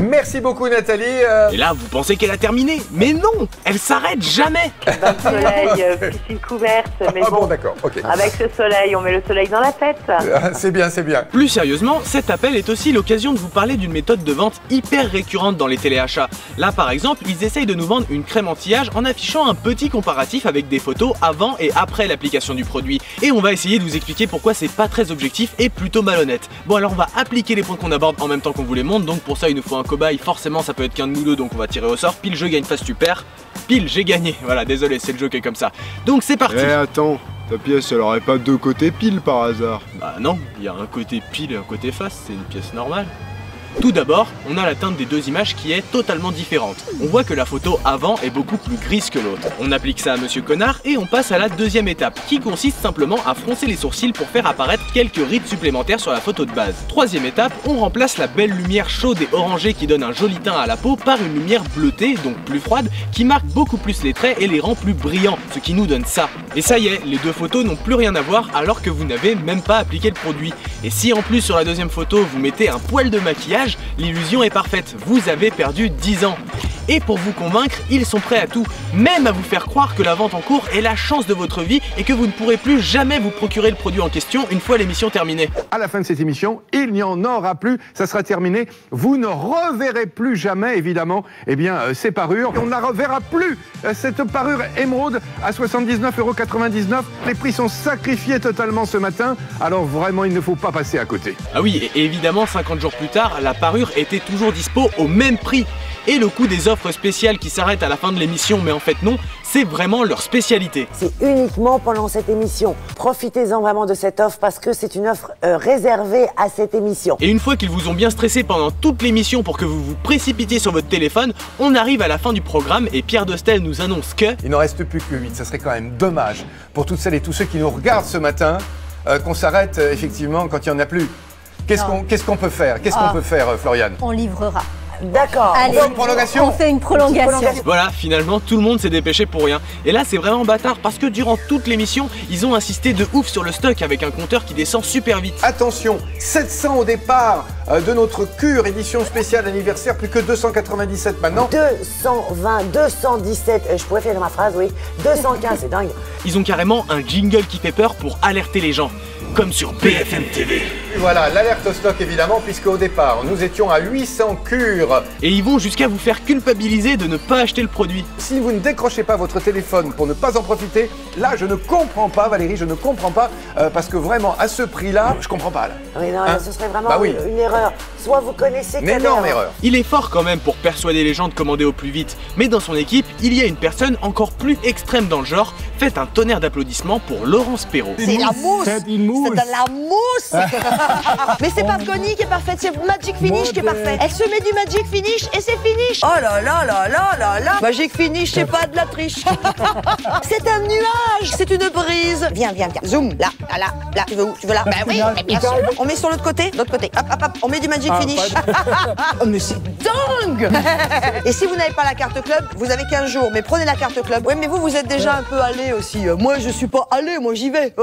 Merci beaucoup Nathalie. Et là, vous pensez qu'elle a terminé? Mais non, elle s'arrête jamais. Dans le soleil, piscine couverte, mais bon d'accord, ok. Avec ce soleil, on met le soleil dans la tête. C'est bien, c'est bien. Plus sérieusement, cet appel est aussi l'occasion de vous parler d'une méthode de vente hyper récurrente dans les téléachats. Là par exemple, ils essayent de nous vendre une crème anti-âge en affichant un petit comparatif avec des photos avant et après l'application du produit. Et on va essayer de vous expliquer pourquoi c'est pas très objectif et plutôt malhonnête. Bon alors on va appliquer les points qu'on aborde en même temps qu'on vous les montre, donc pour ça il nous faut un cobaye, forcément ça peut être qu'un de nous deux, donc on va tirer au sort. Pile je gagne, face tu perds. Pile j'ai gagné, voilà, désolé, c'est le jeu qui est comme ça. Donc c'est parti. Eh attends, ta pièce elle aurait pas deux côtés pile par hasard? Bah non, il y a un côté pile et un côté face, c'est une pièce normale. Tout d'abord, on a la teinte des deux images qui est totalement différente. On voit que la photo avant est beaucoup plus grise que l'autre. On applique ça à Monsieur Connard et on passe à la deuxième étape, qui consiste simplement à froncer les sourcils pour faire apparaître quelques rides supplémentaires sur la photo de base. Troisième étape, on remplace la belle lumière chaude et orangée qui donne un joli teint à la peau par une lumière bleutée, donc plus froide, qui marque beaucoup plus les traits et les rend plus brillants, ce qui nous donne ça. Et ça y est, les deux photos n'ont plus rien à voir alors que vous n'avez même pas appliqué le produit. Et si en plus sur la deuxième photo vous mettez un poil de maquillage, l'illusion est parfaite, vous avez perdu 10 ans. Et pour vous convaincre, ils sont prêts à tout, même à vous faire croire que la vente en cours est la chance de votre vie et que vous ne pourrez plus jamais vous procurer le produit en question une fois l'émission terminée. À la fin de cette émission, il n'y en aura plus, ça sera terminé. Vous ne reverrez plus jamais, évidemment, ces parures. On ne la reverra plus, cette parure émeraude à 79,99 €. Les prix sont sacrifiés totalement ce matin, alors vraiment, il ne faut pas passer à côté. Ah oui, et évidemment, 50 jours plus tard, la parure était toujours dispo au même prix. Et le coût des offres spéciales qui s'arrêtent à la fin de l'émission, mais en fait non, c'est vraiment leur spécialité. C'est uniquement pendant cette émission. Profitez-en vraiment de cette offre parce que c'est une offre réservée à cette émission. Et une fois qu'ils vous ont bien stressé pendant toute l'émission pour que vous vous précipitiez sur votre téléphone, on arrive à la fin du programme et Pierre Dostel nous annonce que... Il n'en reste plus que 8, ça serait quand même dommage pour toutes celles et tous ceux qui nous regardent ce matin qu'on s'arrête effectivement quand il n'y en a plus. Qu'est-ce qu'on peut faire? Qu'est-ce qu'on peut faire, Floriane? On livrera. D'accord. Allez, une prolongation? on fait une prolongation. Voilà, finalement, tout le monde s'est dépêché pour rien. Et là, c'est vraiment bâtard parce que durant toute l'émission, ils ont insisté de ouf sur le stock avec un compteur qui descend super vite. Attention, 700 au départ de notre cure édition spéciale anniversaire, plus que 297 maintenant. 220, 217, je pourrais faire dans ma phrase, oui. 215, c'est dingue. Ils ont carrément un jingle qui fait peur pour alerter les gens. comme sur BFM TV. Et voilà, l'alerte au stock évidemment, puisque au départ, nous étions à 800 cures. Et ils vont jusqu'à vous faire culpabiliser de ne pas acheter le produit. Si vous ne décrochez pas votre téléphone pour ne pas en profiter, là je ne comprends pas Valérie, je ne comprends pas, parce que vraiment à ce prix-là, je comprends pas là. Oui, non, ce serait vraiment une erreur. Soit vous connaissez une énorme erreur. Il est fort quand même pour persuader les gens de commander au plus vite, mais dans son équipe, il y a une personne encore plus extrême dans le genre. Faites un tonnerre d'applaudissements pour Laurence Perrault. C'est la mousse. C'est de la mousse. Mais c'est pas Connie qui est parfaite, c'est Magic Finish qui est parfaite. Elle se met du Magic Finish et c'est finish. Oh là là là là là là. Magic Finish, c'est pas de la triche. C'est un nuage, c'est une brise. Viens, viens, viens. Zoom, là, là, là, là. Tu veux où? Tu veux là? Bah oui, mais bien sûr. On met sur l'autre côté, l'autre côté. Hop, hop, hop. On met du Magic Finish. Oh, mais c'est dingue. Et si vous n'avez pas la carte club, vous avez 15 jours. Mais prenez la carte club. Oui, mais vous êtes déjà un peu allé aussi. Moi, je suis pas allé, moi j'y vais.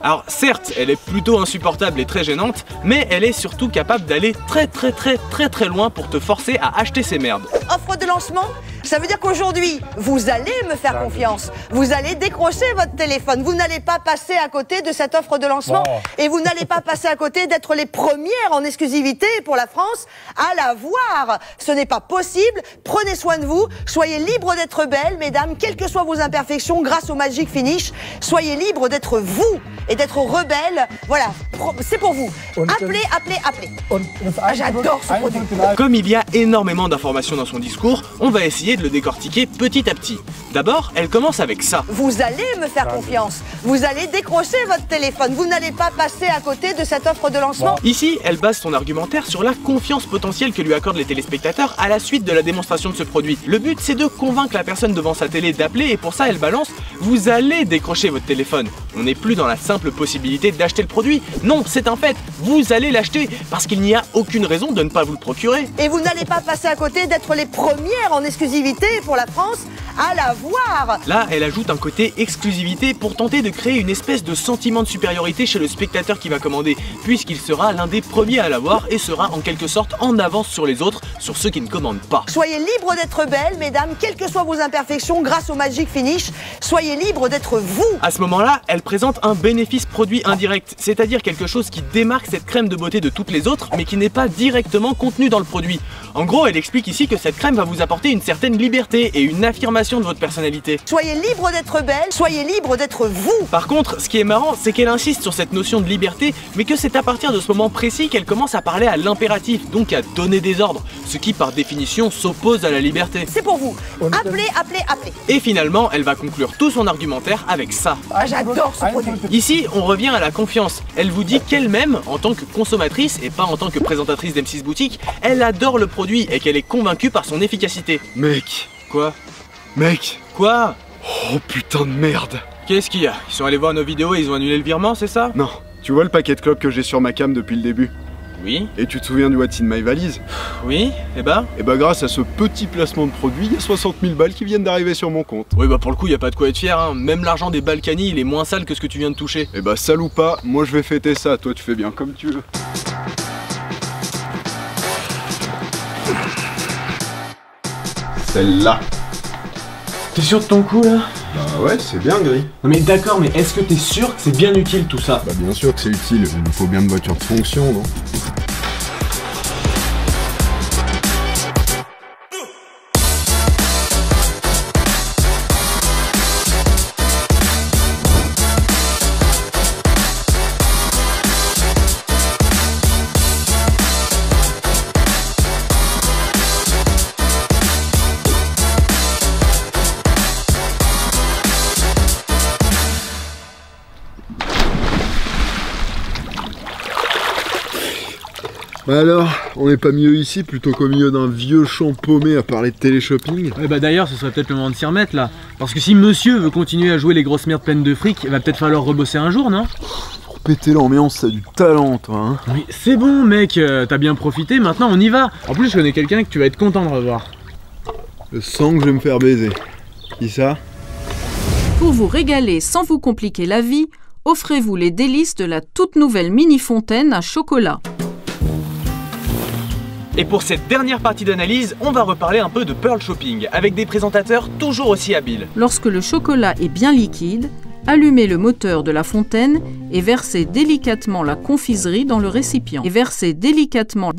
Alors, certes, elle est plutôt insupportable et très gênante, mais elle est surtout capable d'aller très loin pour te forcer à acheter ces merdes. Offre de lancement, ça veut dire qu'aujourd'hui, vous allez me faire confiance. Vous allez décrocher votre téléphone. Vous n'allez pas passer à côté de cette offre de lancement. Et vous n'allez pas passer à côté d'être les premières en exclusivité pour la France à la voir. Ce n'est pas possible. Prenez soin de vous. Soyez libres d'être belles, mesdames, quelles que soient vos imperfections, grâce au Magic Finish. Soyez libres d'être vous et d'être rebelles. Voilà, c'est pour vous. Appelez, appelez, appelez. Ah, j'adore ce produit. Comme il y a énormément d'informations dans son discours, on va essayer de le décortiquer petit à petit. D'abord, elle commence avec ça. Vous allez me faire confiance. Vous allez décrocher votre téléphone. Vous n'allez pas passer à côté de cette offre de lancement. Ici, elle base son argumentaire sur la confiance potentielle que lui accordent les téléspectateurs à la suite de la démonstration de ce produit. Le but, c'est de convaincre la personne devant sa télé d'appeler et pour ça, elle balance « Vous allez décrocher votre téléphone ». On n'est plus dans la simple possibilité d'acheter le produit. Non, c'est un fait. Vous allez l'acheter parce qu'il n'y a aucune raison de ne pas vous le procurer. Et vous n'allez pas passer à côté d'être les premières en exclusivité pour la France à la voir. Là, elle ajoute un côté exclusivité pour tenter de créer une espèce de sentiment de supériorité chez le spectateur qui va commander, puisqu'il sera l'un des premiers à l'avoir et sera en quelque sorte en avance sur les autres, sur ceux qui ne commandent pas. Soyez libres d'être belles, mesdames, quelles que soient vos imperfections, grâce au Magic Finish. Soyez libres d'être vous. À ce moment-là, elle présente un bénéfice produit indirect, c'est-à-dire quelque chose qui démarque cette crème de beauté de toutes les autres, mais qui n'est pas directement contenu dans le produit. En gros, elle explique ici que cette crème va vous apporter une certaine liberté et une affirmation de votre personnalité. Soyez libre d'être belle, soyez libre d'être vous. Par contre, ce qui est marrant, c'est qu'elle insiste sur cette notion de liberté, mais que c'est à partir de ce moment précis qu'elle commence à parler à l'impératif, donc à donner des ordres, ce qui par définition s'oppose à la liberté. C'est pour vous. Appelez, appelez, appelez. Et finalement, elle va conclure tout son argumentaire avec ça. Ah, j'adore ce produit. Ici, on revient à la confiance. Elle vous dit qu'elle-même, en tant que consommatrice et pas en tant que présentatrice d'M6 Boutique, elle adore le produit et qu'elle est convaincue par son efficacité. Mec. Quoi? Mec. Quoi? Oh putain de merde. Qu'est-ce qu'il y a? Ils sont allés voir nos vidéos et ils ont annulé le virement, c'est ça? Non. Tu vois le paquet de clopes que j'ai sur ma cam depuis le début? Oui. Et tu te souviens du What's in my valise? Oui, et bah? Et bah grâce à ce petit placement de produit, il y a 60 000 balles qui viennent d'arriver sur mon compte. Oui bah pour le coup, y a pas de quoi être fier, hein. Même l'argent des Balkany, il est moins sale que ce que tu viens de toucher. Et bah sale ou pas, moi je vais fêter ça, toi tu fais bien comme tu veux. Celle-là. T'es sûr de ton coup là? Bah ouais, c'est bien gris. Non mais d'accord, mais est-ce que t'es sûr que c'est bien utile tout ça? Bah bien sûr que c'est utile, il nous faut bien une voiture de fonction, non? Bah alors, on n'est pas mieux ici plutôt qu'au milieu d'un vieux champ paumé à parler de télé-shopping? Ouais bah d'ailleurs ce serait peut-être le moment de s'y remettre là. Parce que si monsieur veut continuer à jouer les grosses merdes pleines de fric, il va peut-être falloir rebosser un jour, non? Pour péter l'ambiance, t'as du talent toi hein. Oui c'est bon mec, t'as bien profité, maintenant on y va. En plus je connais quelqu'un que tu vas être content de revoir. Je sens que je vais me faire baiser. Qui ça? Pour vous régaler sans vous compliquer la vie, offrez-vous les délices de la toute nouvelle mini fontaine à chocolat. Et pour cette dernière partie d'analyse, on va reparler un peu de Pearl Shopping, avec des présentateurs toujours aussi habiles. Lorsque le chocolat est bien liquide, Allumez le moteur de la fontaine et versez délicatement la confiserie dans le récipient. Et versez délicatement.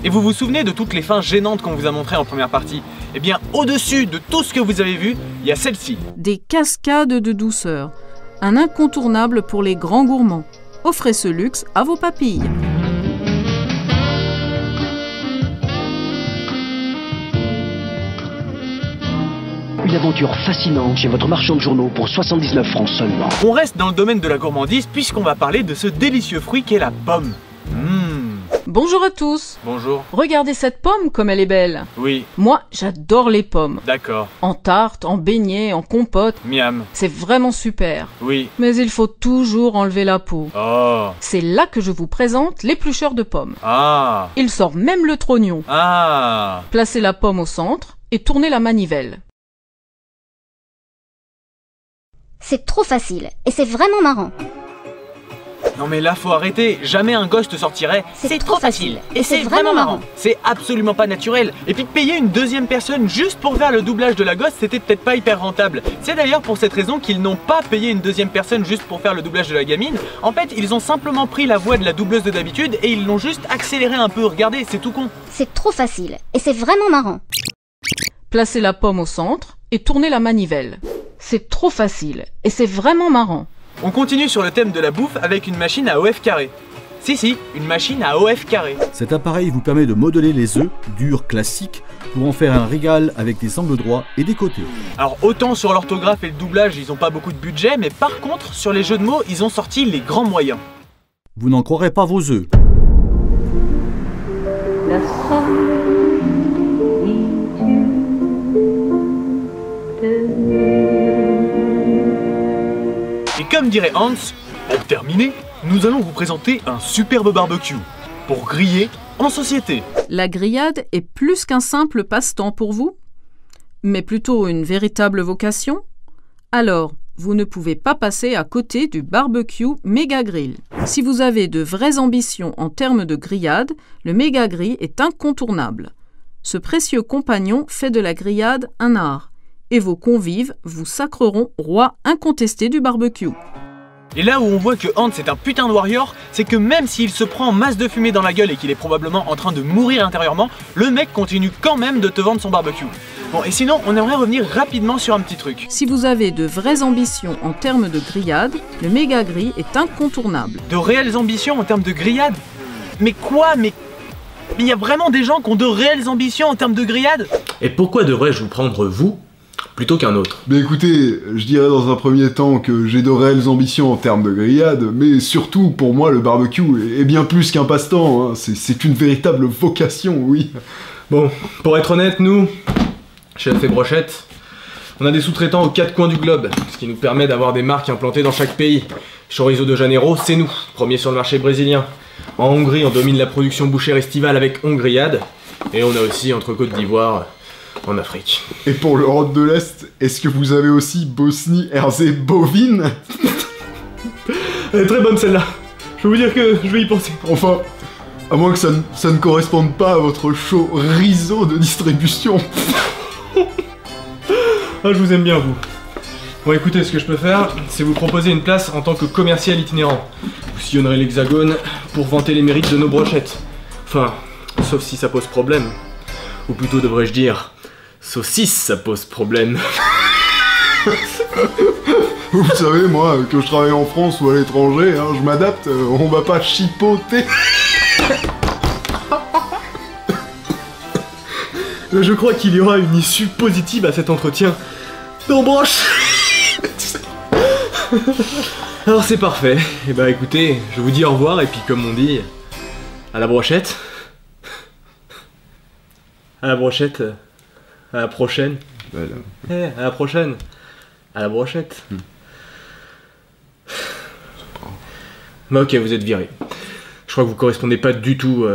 Et vous vous souvenez de toutes les fins gênantes qu'on vous a montrées en première partie? Eh bien, au-dessus de tout ce que vous avez vu, il y a celle-ci. Des cascades de douceur. Un incontournable pour les grands gourmands. Offrez ce luxe à vos papilles. Une aventure fascinante chez votre marchand de journaux pour 79 francs seulement. On reste dans le domaine de la gourmandise puisqu'on va parler de ce délicieux fruit qu'est la pomme. Bonjour à tous. Bonjour. Regardez cette pomme comme elle est belle. Oui. Moi, j'adore les pommes. D'accord. En tarte, en beignet, en compote. Miam. C'est vraiment super. Oui. Mais il faut toujours enlever la peau. Oh. C'est là que je vous présente l'éplucheur de pommes. Ah. Il sort même le trognon. Ah. Placez la pomme au centre et tournez la manivelle. C'est trop facile et c'est vraiment marrant. Non mais là faut arrêter, jamais un gosse te sortirait. C'est trop facile et c'est vraiment marrant. C'est absolument pas naturel. Et puis payer une deuxième personne juste pour faire le doublage de la gosse, c'était peut-être pas hyper rentable. C'est d'ailleurs pour cette raison qu'ils n'ont pas payé une deuxième personne juste pour faire le doublage de la gamine. En fait, ils ont simplement pris la voix de la doubleuse de d'habitude et ils l'ont juste accéléré un peu. Regardez, c'est tout con. C'est trop facile et c'est vraiment marrant. Placez la pomme au centre et tournez la manivelle. C'est trop facile et c'est vraiment marrant. On continue sur le thème de la bouffe avec une machine à OF carré. Si, une machine à OF carré. Cet appareil vous permet de modeler les œufs, durs classiques, pour en faire un régal avec des angles droits et des côtés. Alors autant sur l'orthographe et le doublage, ils ont pas beaucoup de budget, mais par contre, sur les jeux de mots, ils ont sorti les grands moyens. Vous n'en croirez pas vos œufs. Et comme dirait Hans, pour terminer, nous allons vous présenter un superbe barbecue pour griller en société. La grillade est plus qu'un simple passe-temps pour vous, mais plutôt une véritable vocation. Alors, vous ne pouvez pas passer à côté du barbecue Méga Grill. Si vous avez de vraies ambitions en termes de grillade, le Méga Grill est incontournable. Ce précieux compagnon fait de la grillade un art. Et vos convives vous sacreront roi incontesté du barbecue. Et là où on voit que Hans est un putain de warrior, c'est que même s'il se prend masse de fumée dans la gueule et qu'il est probablement en train de mourir intérieurement, le mec continue quand même de te vendre son barbecue. Bon, et sinon, on aimerait revenir rapidement sur un petit truc. Si vous avez de vraies ambitions en termes de grillade, le Méga Grill est incontournable. De réelles ambitions en termes de grillade? Mais quoi? Mais il y a vraiment des gens qui ont de réelles ambitions en termes de grillade? Et pourquoi devrais-je vous prendre vous plutôt qu'un autre? Mais écoutez, je dirais dans un premier temps que j'ai de réelles ambitions en termes de grillade, mais surtout, pour moi, le barbecue est bien plus qu'un passe-temps, hein. C'est une véritable vocation, oui. Bon, pour être honnête, nous, chez La Fée Brochette, on a des sous-traitants aux 4 coins du globe, ce qui nous permet d'avoir des marques implantées dans chaque pays. Chorizo de Janeiro, c'est nous, premier sur le marché brésilien. En Hongrie, on domine la production bouchère estivale avec Hongriade, et on a aussi, entre Côte d'Ivoire, en Afrique. Et pour l'Europe de l'Est, est-ce que vous avez aussi Bosnie-Herzégovine? Elle est très bonne celle-là. Je veux vous dire que je vais y penser. Enfin, à moins que ça ne corresponde pas à votre chaud riseau de distribution. Ah, je vous aime bien, vous. Bon, écoutez, ce que je peux faire, c'est vous proposer une place en tant que commercial itinérant. Vous sillonnerez l'Hexagone pour vanter les mérites de nos brochettes. Enfin, sauf si ça pose problème. Ou plutôt devrais-je dire... saucisse, ça pose problème. Vous savez, moi, que je travaille en France ou à l'étranger, hein, je m'adapte, on va pas chipoter. Je crois qu'il y aura une issue positive à cet entretien. On broche. Alors c'est parfait. Et bah écoutez, je vous dis au revoir et puis comme on dit, à la brochette. À la brochette. À la prochaine. À la prochaine. À la brochette. Bah ok, vous êtes viré. Je crois que vous correspondez pas du tout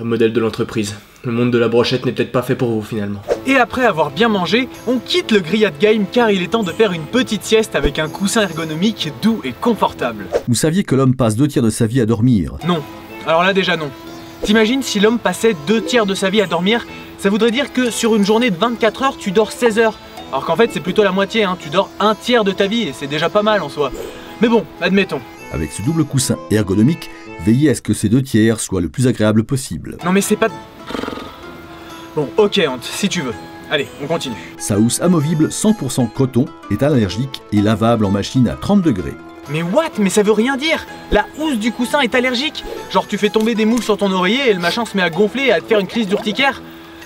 au modèle de l'entreprise. Le monde de la brochette n'est peut-être pas fait pour vous finalement. Et après avoir bien mangé, on quitte le grillade game car il est temps de faire une petite sieste avec un coussin ergonomique doux et confortable. Vous saviez que l'homme passe 2 tiers de sa vie à dormir? Non. Alors là déjà non. T'imagines si l'homme passait 2 tiers de sa vie à dormir? Ça voudrait dire que sur une journée de 24 heures, tu dors 16 heures. Alors qu'en fait c'est plutôt la moitié, hein. Tu dors un tiers de ta vie et c'est déjà pas mal en soi. Mais bon, admettons. Avec ce double coussin ergonomique, veillez à ce que ces 2 tiers soient le plus agréable possible. Non mais c'est pas... Bon, ok Ant, si tu veux. Allez, on continue. Sa housse amovible 100% coton est allergique et lavable en machine à 30 degrés. Mais what? Mais ça veut rien dire. La housse du coussin est allergique. Genre tu fais tomber des moules sur ton oreiller et le machin se met à gonfler et à te faire une crise d'urticaire.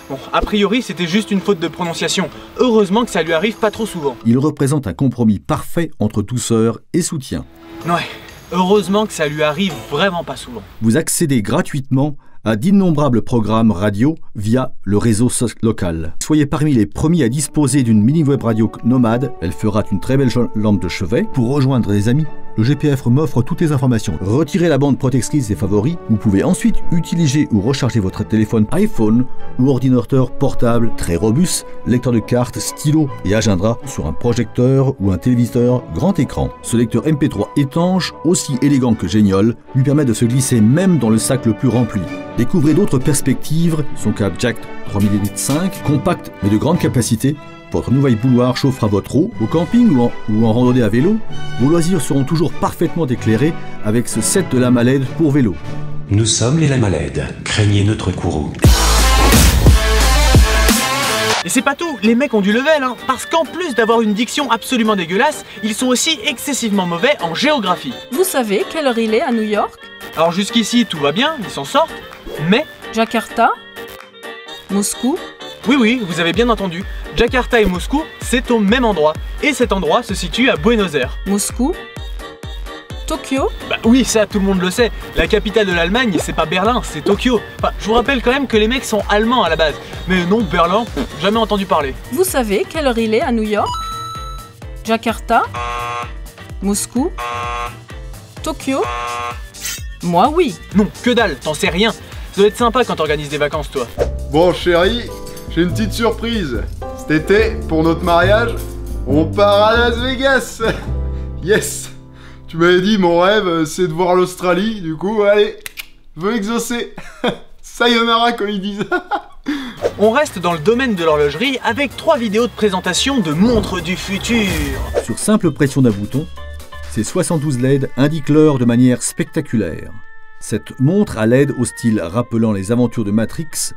Bon, a priori c'était juste une faute de prononciation. Heureusement que ça lui arrive pas trop souvent. Il représente un compromis parfait entre douceur et soutien. Ouais, heureusement que ça lui arrive vraiment pas souvent. Vous accédez gratuitement à d'innombrables programmes radio via le réseau local. Soyez parmi les premiers à disposer d'une mini web radio nomade. Elle fera une très belle lampe de chevet. Pour rejoindre des amis, le GPF m'offre toutes les informations. Retirez la bande protectrice des favoris. Vous pouvez ensuite utiliser ou recharger votre téléphone iPhone ou ordinateur portable très robuste, lecteur de cartes, stylo et agenda sur un projecteur ou un téléviseur grand écran. Ce lecteur MP3 étanche, aussi élégant que génial, lui permet de se glisser même dans le sac le plus rempli. Découvrez d'autres perspectives, son câble jack 3,5 compact mais de grande capacité. Votre nouvelle bouilloire chauffera votre eau au camping ou en randonnée à vélo. Vos loisirs seront toujours parfaitement éclairés avec ce set de lames à LED pour vélo. Nous sommes les lames à LED. Craignez notre courroux. Et c'est pas tout, les mecs ont du level, hein, parce qu'en plus d'avoir une diction absolument dégueulasse, ils sont aussi excessivement mauvais en géographie. Vous savez quelle heure il est à New York? Alors jusqu'ici tout va bien, ils s'en sortent, mais... Jakarta? Moscou? Oui, vous avez bien entendu. Jakarta et Moscou, c'est au même endroit. Et cet endroit se situe à Buenos Aires. Moscou? Tokyo? Bah oui, ça tout le monde le sait. La capitale de l'Allemagne, c'est pas Berlin, c'est Tokyo. Enfin, je vous rappelle quand même que les mecs sont allemands à la base. Mais non, Berlin, jamais entendu parler. Vous savez quelle heure il est à New York? Jakarta? Moscou? Tokyo? Moi oui. Non, que dalle, t'en sais rien. Ça doit être sympa quand t'organises des vacances, toi. Bon chérie, j'ai une petite surprise. Cet été, pour notre mariage, on part à Las Vegas. Yes. Tu m'avais dit mon rêve c'est de voir l'Australie, du coup allez, veux exaucer. Sayonara comme ils disent. On reste dans le domaine de l'horlogerie avec 3 vidéos de présentation de montres du futur. Sur simple pression d'un bouton, ces 72 LED indiquent l'heure de manière spectaculaire. Cette montre à LED au style rappelant les aventures de Matrix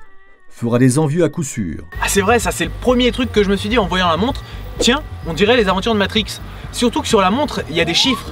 fera des envieux à coup sûr. Ah c'est vrai, ça c'est le premier truc que je me suis dit en voyant la montre. Tiens, on dirait les aventures de Matrix. Surtout que sur la montre, il y a des chiffres.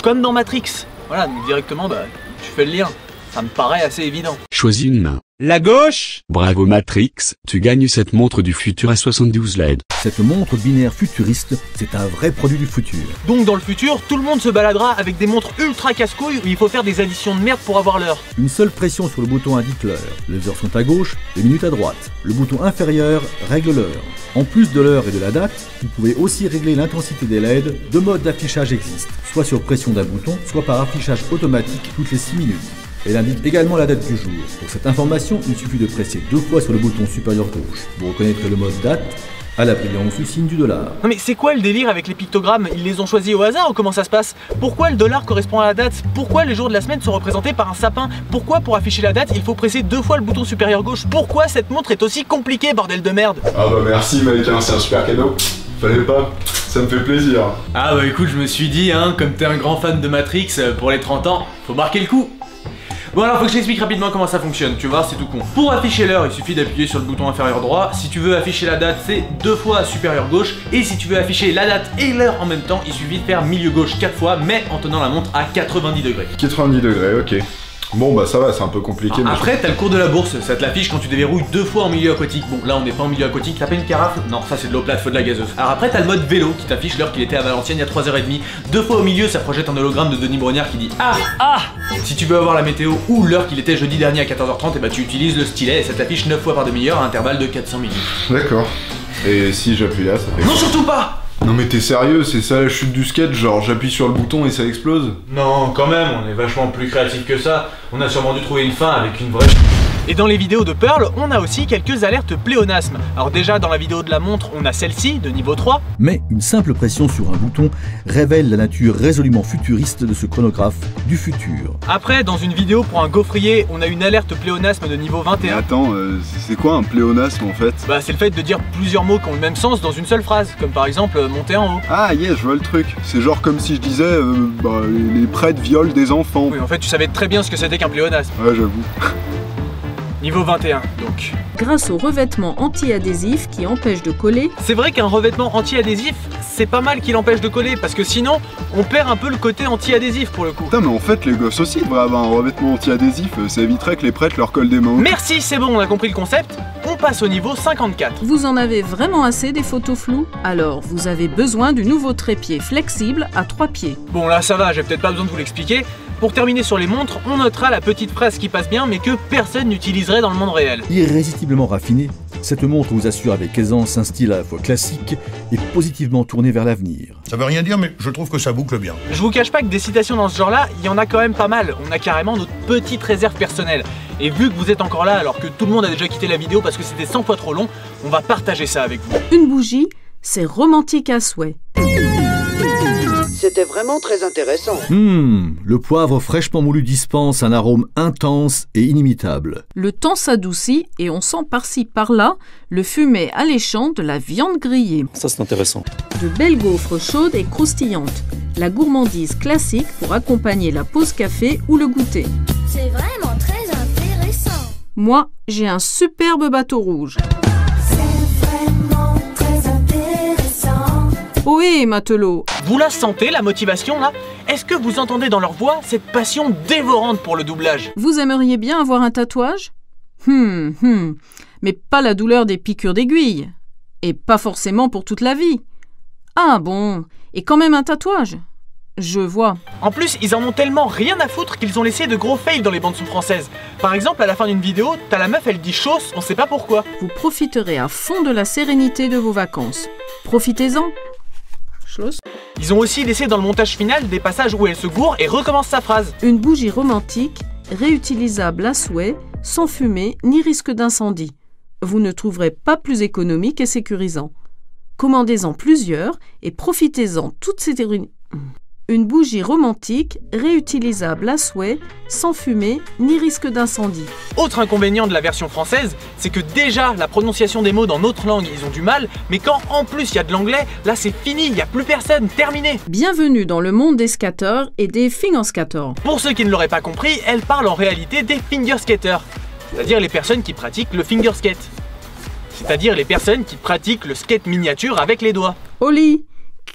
Comme dans Matrix. Voilà, donc directement, tu fais le lien. Ça me paraît assez évident. Choisis une main. La gauche! Bravo Matrix, tu gagnes cette montre du futur à 72 LED. Cette montre binaire futuriste, c'est un vrai produit du futur. Donc dans le futur, tout le monde se baladera avec des montres ultra casse-couilles où il faut faire des additions de merde pour avoir l'heure. Une seule pression sur le bouton indique l'heure. Les heures sont à gauche, les minutes à droite. Le bouton inférieur règle l'heure. En plus de l'heure et de la date, vous pouvez aussi régler l'intensité des LED. 2 modes d'affichage existent, soit sur pression d'un bouton, soit par affichage automatique toutes les 6 minutes. Elle indique également la date du jour. Pour cette information, il suffit de presser 2 fois sur le bouton supérieur gauche. Vous reconnaîtrez le mode date à la brillance du signe du dollar. Non mais c'est quoi le délire avec les pictogrammes? Ils les ont choisis au hasard ou comment ça se passe? Pourquoi le dollar correspond à la date? Pourquoi les jours de la semaine sont représentés par un sapin? Pourquoi pour afficher la date, il faut presser 2 fois le bouton supérieur gauche? Pourquoi cette montre est aussi compliquée, bordel de merde? Ah bah merci mec, hein, c'est un super cadeau. Fallait pas, ça me fait plaisir. Ah bah écoute, je me suis dit, hein, comme t'es un grand fan de Matrix, pour les 30 ans, faut marquer le coup. Bon alors faut que je t'explique rapidement comment ça fonctionne, tu vois, c'est tout con. Pour afficher l'heure, il suffit d'appuyer sur le bouton inférieur droit. Si tu veux afficher la date, c'est 2 fois supérieur gauche. Et si tu veux afficher la date et l'heure en même temps, il suffit de faire milieu gauche 4 fois, mais en tenant la montre à 90 degrés. 90 degrés, ok. Bon bah ça va, c'est un peu compliqué. Ah, après t'as le cours de la bourse, ça te l'affiche quand tu déverrouilles 2 fois en milieu aquatique. Bon là on n'est pas en milieu aquatique, t'as pas une carafe? Non, ça c'est de l'eau plate, faut de la gazeuse. Alors après t'as le mode vélo qui t'affiche l'heure qu'il était à Valenciennes il y a 3h30. 2 fois au milieu ça projette un hologramme de Denis Brognard qui dit Ah. Si tu veux avoir la météo ou l'heure qu'il était jeudi dernier à 14h30, et bah tu utilises le stylet et ça t'affiche 9 fois par demi-heure à intervalle de 400 minutes. D'accord. Et si j'appuie là, ça fait... Non surtout pas. Non mais t'es sérieux, c'est ça la chute du sketch, genre j'appuie sur le bouton et ça explose? Non, quand même, on est vachement plus créatif que ça. On a sûrement dû trouver une fin avec une vraie... Et dans les vidéos de Pearl, on a aussi quelques alertes pléonasme. Alors déjà dans la vidéo de la montre, on a celle-ci de niveau 3. Mais une simple pression sur un bouton révèle la nature résolument futuriste de ce chronographe du futur. Après, dans une vidéo pour un gaufrier, on a une alerte pléonasme de niveau 21. Mais attends, c'est quoi un pléonasme en fait? Bah c'est le fait de dire plusieurs mots qui ont le même sens dans une seule phrase, comme par exemple monter en haut. Ah yes, je vois le truc. C'est genre comme si je disais les prêtres violent des enfants. Oui, en fait tu savais très bien ce que c'était qu'un pléonasme. Ouais, j'avoue. Niveau 21 donc. Grâce au revêtement anti-adhésif qui empêche de coller. C'est vrai qu'un revêtement anti-adhésif, c'est pas mal qu'il empêche de coller, parce que sinon, on perd un peu le côté anti-adhésif pour le coup. Putain mais en fait les gosses aussi devraient avoir un revêtement anti-adhésif, ça éviterait que les prêtres leur collent des mains. Merci, c'est bon, on a compris le concept. On passe au niveau 54. Vous en avez vraiment assez des photos floues? Alors vous avez besoin du nouveau trépied flexible à 3 pieds. Bon là ça va, j'ai peut-être pas besoin de vous l'expliquer. Pour terminer sur les montres, on notera la petite phrase qui passe bien mais que personne n'utiliserait dans le monde réel. Irrésistiblement raffinée, cette montre vous assure avec aisance un style à la fois classique et positivement tourné vers l'avenir. Ça veut rien dire mais je trouve que ça boucle bien. Je vous cache pas que des citations dans ce genre-là, il y en a quand même pas mal. On a carrément notre petite réserve personnelle. Et vu que vous êtes encore là alors que tout le monde a déjà quitté la vidéo parce que c'était 100 fois trop long, on va partager ça avec vous. Une bougie, c'est romantique à souhait. C'était vraiment très intéressant. Le poivre fraîchement moulu dispense un arôme intense et inimitable. Le temps s'adoucit et on sent par-ci par-là le fumet alléchant de la viande grillée. Ça c'est intéressant. De belles gaufres chaudes et croustillantes. La gourmandise classique pour accompagner la pause café ou le goûter. C'est vraiment très intéressant. Moi, j'ai un superbe bateau rouge. C'est vraiment très intéressant. Ohé, matelot! Vous la sentez, la motivation, là? Est-ce que vous entendez dans leur voix cette passion dévorante pour le doublage? Vous aimeriez bien avoir un tatouage? Mais pas la douleur des piqûres d'aiguille. Et pas forcément pour toute la vie. Ah bon, et quand même un tatouage? Je vois. En plus, ils en ont tellement rien à foutre qu'ils ont laissé de gros fails dans les bandes-son françaises. Par exemple, à la fin d'une vidéo, t'as la meuf, elle dit chausse, on sait pas pourquoi. Vous profiterez à fond de la sérénité de vos vacances. Profitez-en. Ils ont aussi laissé dans le montage final des passages où elle se gourre et recommence sa phrase. Une bougie romantique, réutilisable à souhait, sans fumée ni risque d'incendie. Vous ne trouverez pas plus économique et sécurisant. Commandez-en plusieurs et profitez-en toutes ces... Une bougie romantique, réutilisable à souhait, sans fumée ni risque d'incendie. Autre inconvénient de la version française, c'est que déjà la prononciation des mots dans notre langue, ils ont du mal, mais quand en plus il y a de l'anglais, là c'est fini, il n'y a plus personne, terminé. Bienvenue dans le monde des skateurs et des fingerskaters. Pour ceux qui ne l'auraient pas compris, elle parle en réalité des fingerskaters, c'est-à-dire les personnes qui pratiquent le fingerskate. C'est-à-dire les personnes qui pratiquent le skate miniature avec les doigts. Ollie,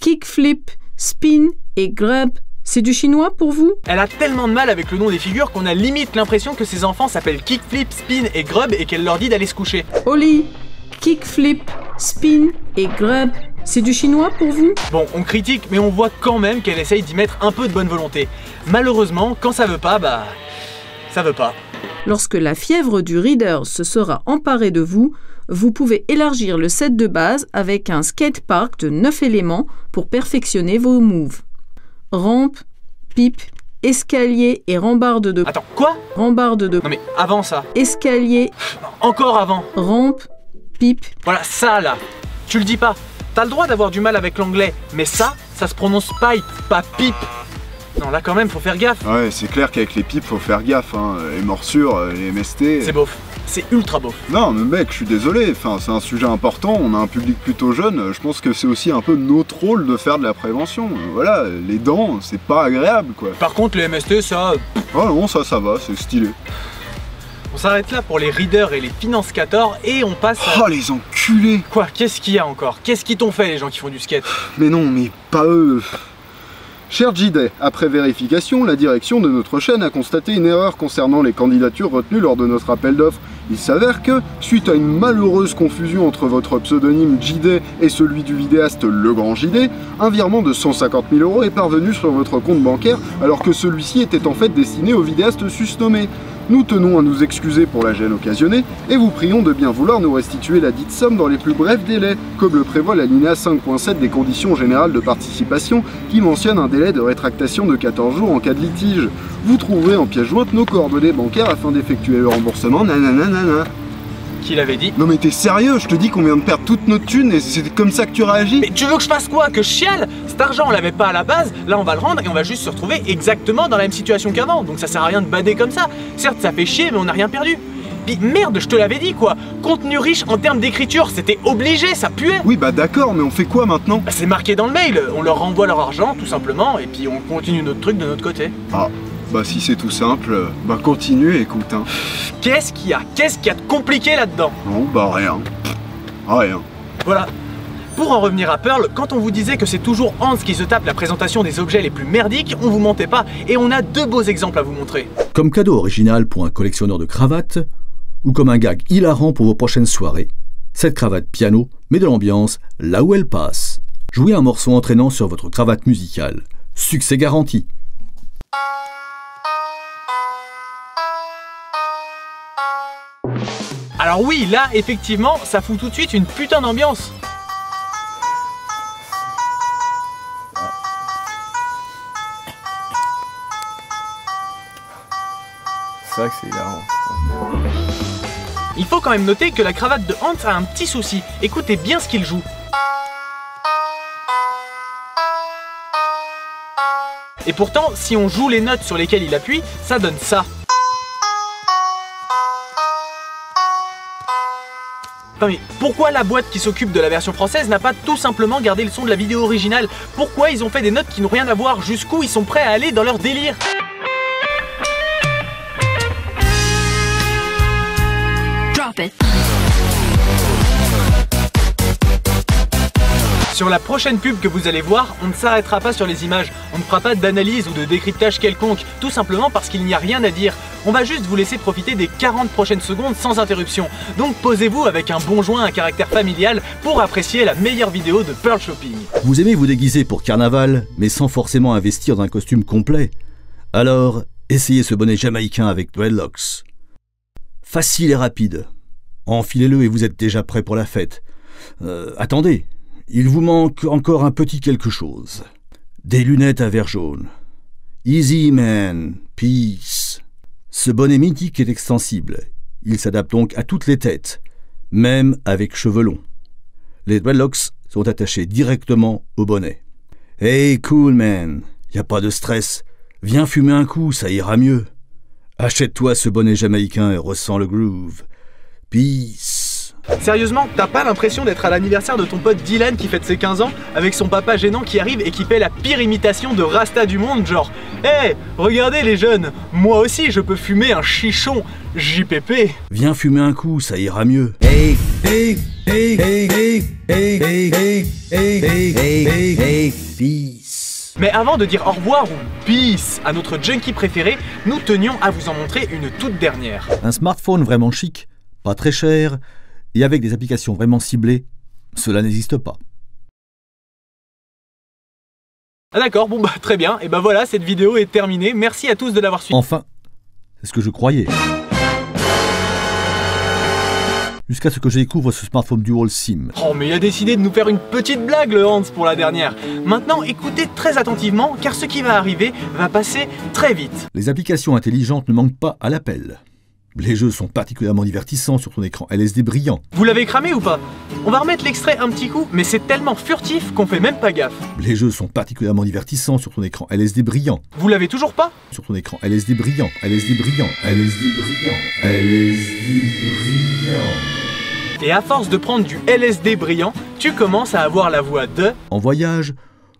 kickflip, spin et grab, c'est du chinois pour vous? Elle a tellement de mal avec le nom des figures qu'on a limite l'impression que ses enfants s'appellent kickflip, spin et grub et qu'elle leur dit d'aller se coucher. Ollie, kickflip, spin et grab, c'est du chinois pour vous? Bon, on critique, mais on voit quand même qu'elle essaye d'y mettre un peu de bonne volonté. Malheureusement, quand ça veut pas, bah... ça veut pas. Lorsque la fièvre du reader se sera emparée de vous, vous pouvez élargir le set de base avec un skatepark de 9 éléments pour perfectionner vos moves. Rampe, pipe, escalier et rambarde de... Attends, quoi? Rambarde de... Non mais avant ça. Escalier... Encore avant. Rampe, pipe... Voilà, ça là. Tu le dis pas. T'as le droit d'avoir du mal avec l'anglais, mais ça se prononce pipe, pas pipe. Non, là quand même, faut faire gaffe. Ouais, c'est clair qu'avec les pipes, faut faire gaffe, hein. Les morsures, les MST... C'est beauf. C'est ultra beau. Non mais mec, je suis désolé, enfin, c'est un sujet important, on a un public plutôt jeune, je pense que c'est aussi un peu notre rôle de faire de la prévention. Voilà, les dents, c'est pas agréable quoi. Par contre les MST, ça... Oh non, ça va, c'est stylé. On s'arrête là pour les readers et les fingerskaters et on passe à... Oh les enculés! Quoi? Qu'est-ce qu'il y a encore? Qu'est-ce qu'ils t'ont fait les gens qui font du skate? Mais non, mais pas eux. Cher JD, après vérification, la direction de notre chaîne a constaté une erreur concernant les candidatures retenues lors de notre appel d'offres. Il s'avère que, suite à une malheureuse confusion entre votre pseudonyme JD et celui du vidéaste Le Grand JD, un virement de 150 000 € est parvenu sur votre compte bancaire alors que celui-ci était en fait destiné au vidéaste susnommé. Nous tenons à nous excuser pour la gêne occasionnée et vous prions de bien vouloir nous restituer la dite somme dans les plus brefs délais, comme le prévoit l'alinéa 5.7 des conditions générales de participation qui mentionne un délai de rétractation de 14 jours en cas de litige. Vous trouverez en pièce jointe nos coordonnées bancaires afin d'effectuer le remboursement, nanana. Qui l'avait dit? Non mais t'es sérieux? Je te dis qu'on vient de perdre toutes nos thunes et c'est comme ça que tu réagis? Mais tu veux que je fasse quoi? Que je chiale? Cet argent on l'avait pas à la base, là on va le rendre et on va juste se retrouver exactement dans la même situation qu'avant, donc ça sert à rien de bader comme ça. Certes ça fait chier mais on n'a rien perdu. Puis merde, je te l'avais dit quoi, contenu riche en termes d'écriture, c'était obligé, ça puait. Oui bah d'accord, mais on fait quoi maintenant? Bah, c'est marqué dans le mail, on leur renvoie leur argent tout simplement et puis on continue notre truc de notre côté. Ah, bah si c'est tout simple, bah continue, écoute hein. Qu'est-ce qu'il y a de compliqué là-dedans? Non bah rien. Rien. Voilà. Pour en revenir à Pearl, quand on vous disait que c'est toujours Hans qui se tape la présentation des objets les plus merdiques, on vous mentait pas et on a deux beaux exemples à vous montrer. Comme cadeau original pour un collectionneur de cravates, ou comme un gag hilarant pour vos prochaines soirées, cette cravate piano met de l'ambiance là où elle passe. Jouez un morceau entraînant sur votre cravate musicale. Succès garanti. Alors oui, là, effectivement, ça fout tout de suite une putain d'ambiance. C'est vrai que c'est hilarant. Il faut quand même noter que la cravate de Hans a un petit souci. Écoutez bien ce qu'il joue. Et pourtant, si on joue les notes sur lesquelles il appuie, ça donne ça. Non mais pourquoi la boîte qui s'occupe de la version française n'a pas tout simplement gardé le son de la vidéo originale? Pourquoi ils ont fait des notes qui n'ont rien à voir? Jusqu'où ils sont prêts à aller dans leur délire? Drop it. Sur la prochaine pub que vous allez voir, on ne s'arrêtera pas sur les images, on ne fera pas d'analyse ou de décryptage quelconque, tout simplement parce qu'il n'y a rien à dire. On va juste vous laisser profiter des 40 prochaines secondes sans interruption. Donc posez-vous avec un bon joint à caractère familial pour apprécier la meilleure vidéo de Pearl Shopping. Vous aimez vous déguiser pour carnaval, mais sans forcément investir dans un costume complet? Alors, essayez ce bonnet jamaïcain avec dreadlocks. Facile et rapide. Enfilez-le et vous êtes déjà prêt pour la fête. Attendez. Il vous manque encore un petit quelque chose. Des lunettes à verre jaune. Easy man, peace. Ce bonnet mythique est extensible. Il s'adapte donc à toutes les têtes, même avec cheveux longs. Les dreadlocks sont attachés directement au bonnet. Hey cool man, y a pas de stress. Viens fumer un coup, ça ira mieux. Achète-toi ce bonnet jamaïcain et ressens le groove. Peace. Sérieusement, t'as pas l'impression d'être à l'anniversaire de ton pote Dylan qui fête ses 15 ans avec son papa gênant qui arrive et qui fait la pire imitation de Rasta du monde, genre hey, regardez les jeunes, moi aussi je peux fumer un chichon JPP. Viens fumer un coup, ça ira mieux. Hey, hey, hey, hey, hey, hey, hey, hey, hey, hey, hey, peace. Mais avant de dire au revoir ou peace à notre junkie préféré, nous tenions à vous en montrer une toute dernière. Un smartphone vraiment chic, pas très cher, et avec des applications vraiment ciblées, cela n'existe pas. Ah d'accord, bon bah très bien, et bah voilà, cette vidéo est terminée, merci à tous de l'avoir suivi. Enfin, c'est ce que je croyais. Jusqu'à ce que je découvre ce smartphone Dual SIM. Oh mais il a décidé de nous faire une petite blague le Hans pour la dernière. Maintenant écoutez très attentivement, car ce qui va arriver va passer très vite. Les applications intelligentes ne manquent pas à l'appel. Les jeux sont particulièrement divertissants sur ton écran LSD brillant. Vous l'avez cramé ou pas? On va remettre l'extrait un petit coup, mais c'est tellement furtif qu'on fait même pas gaffe. Les jeux sont particulièrement divertissants sur ton écran LSD brillant. Vous l'avez toujours pas? Sur ton écran LSD brillant, LSD brillant, LSD brillant, LSD brillant. Et à force de prendre du LSD brillant, tu commences à avoir la voix de... En voyage,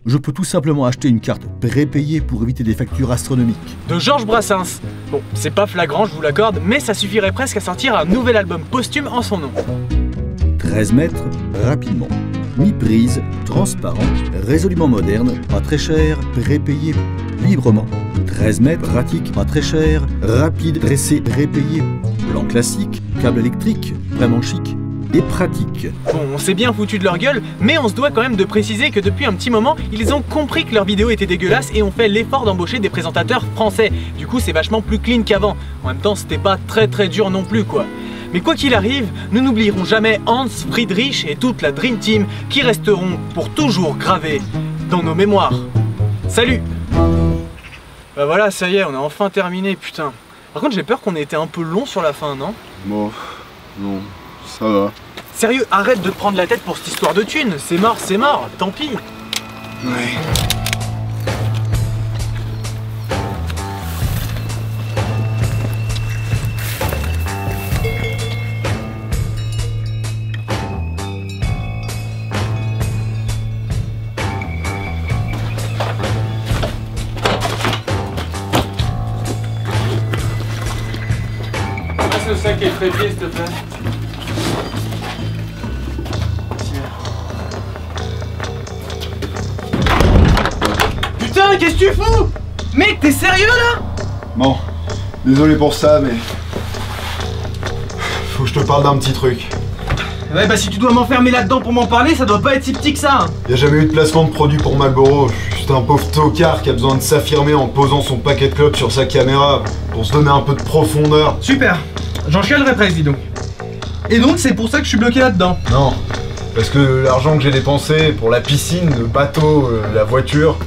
je peux tout simplement acheter une carte prépayée pour éviter des factures astronomiques. De Georges Brassens. Bon, c'est pas flagrant, je vous l'accorde, mais ça suffirait presque à sortir un nouvel album posthume en son nom. 13 mètres, rapidement. Mi-prise, transparent, résolument moderne, pas très cher, prépayé librement. 13 mètres, pratique, pas très cher, rapide, dressé, prépayé. Plan classique, câble électrique, vraiment chic. et pratique. Bon, on s'est bien foutu de leur gueule, mais on se doit quand même de préciser que depuis un petit moment, ils ont compris que leurs vidéos étaient dégueulasses et ont fait l'effort d'embaucher des présentateurs français. Du coup, c'est vachement plus clean qu'avant. En même temps, c'était pas très dur non plus, quoi. Mais quoi qu'il arrive, nous n'oublierons jamais Hans, Friedrich et toute la Dream Team qui resteront pour toujours gravés dans nos mémoires. Salut! Bah voilà, ça y est, on a enfin terminé, putain. Par contre, j'ai peur qu'on ait été un peu long sur la fin, non? Bon, non, ça va. Sérieux, arrête de te prendre la tête pour cette histoire de thunes. C'est mort, tant pis. Ouais. Passe le sac et le trépied, s'il te plaît. Putain, qu'est-ce que tu fous? Mec, t'es sérieux là? Bon, désolé pour ça, mais... Faut que je te parle d'un petit truc. Ouais, bah si tu dois m'enfermer là-dedans pour m'en parler, ça doit pas être si petit que ça. Y'a jamais eu de placement de produit pour Marlboro. Je suis juste un pauvre tocard qui a besoin de s'affirmer en posant son paquet de clopes sur sa caméra pour se donner un peu de profondeur. Super, j'en chialerai presque, dis donc. Et donc, c'est pour ça que je suis bloqué là-dedans? Non, parce que l'argent que j'ai dépensé pour la piscine, le bateau, la voiture...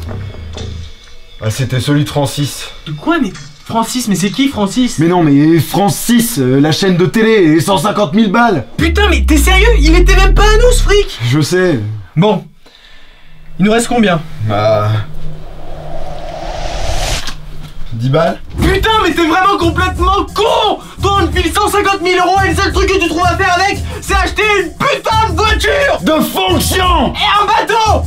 Ah, c'était celui de Francis. De quoi? Mais Francis, mais c'est qui Francis? Mais non, mais Francis, la chaîne de télé, et 150 000 balles. Putain, mais t'es sérieux? Il était même pas à nous, ce fric. Je sais. Bon, il nous reste combien? Bah... 10 balles. Putain, mais t'es vraiment complètement con. Toi, on te file 150 000 € et le seul truc que tu trouves à faire avec, c'est acheter une putain de voiture de fonction et un bateau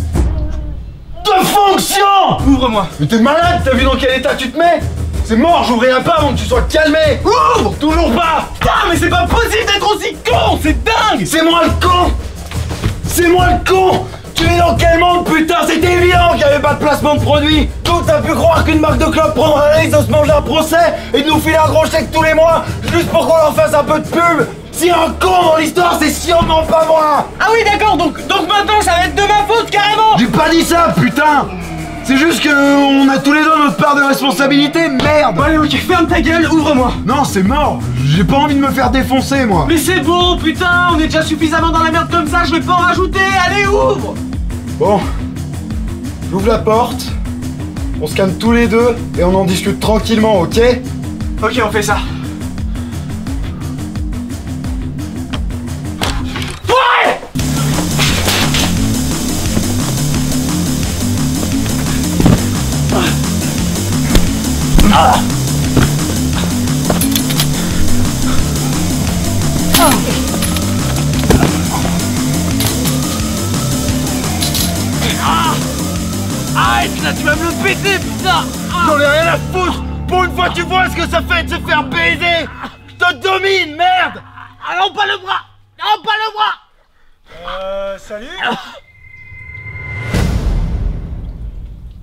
de fonction. Ouvre-moi. Mais t'es malade, t'as vu dans quel état tu te mets? C'est mort, j'ouvrirai pas avant que tu sois calmé. Ouvre. Toujours pas. Putain, mais c'est pas possible d'être aussi con. C'est dingue. C'est moi le con. C'est moi le con. Tu es dans quel monde, putain? C'était évident qu'il n'y avait pas de placement de produit. Donc t'as pu croire qu'une marque de clopes prendra un risque de se manger un procès et de nous filer un gros chèque tous les mois juste pour qu'on leur fasse un peu de pub. Si un con dans l'histoire, c'est sûrement pas moi. Ah oui, d'accord, donc maintenant ça va être de ma faute carrément. J'ai pas dit ça, putain. C'est juste que on a tous les deux notre part de responsabilité, merde. Bon, allez, ok, ferme ta gueule, ouvre-moi. Non, c'est mort. J'ai pas envie de me faire défoncer, moi. Mais c'est bon, putain, on est déjà suffisamment dans la merde comme ça, je vais pas en rajouter. Allez, ouvre. Bon, j'ouvre la porte, on se calme tous les deux et on en discute tranquillement, ok? Ok, on fait ça. Ouais! Ah! Arrête là, tu vas me le péter, putain! J'en ai rien à foutre! Pour une fois, tu vois ce que ça fait de se faire baiser! Je te domine, merde! Ah non, pas le bras! Non, pas le bras! Salut?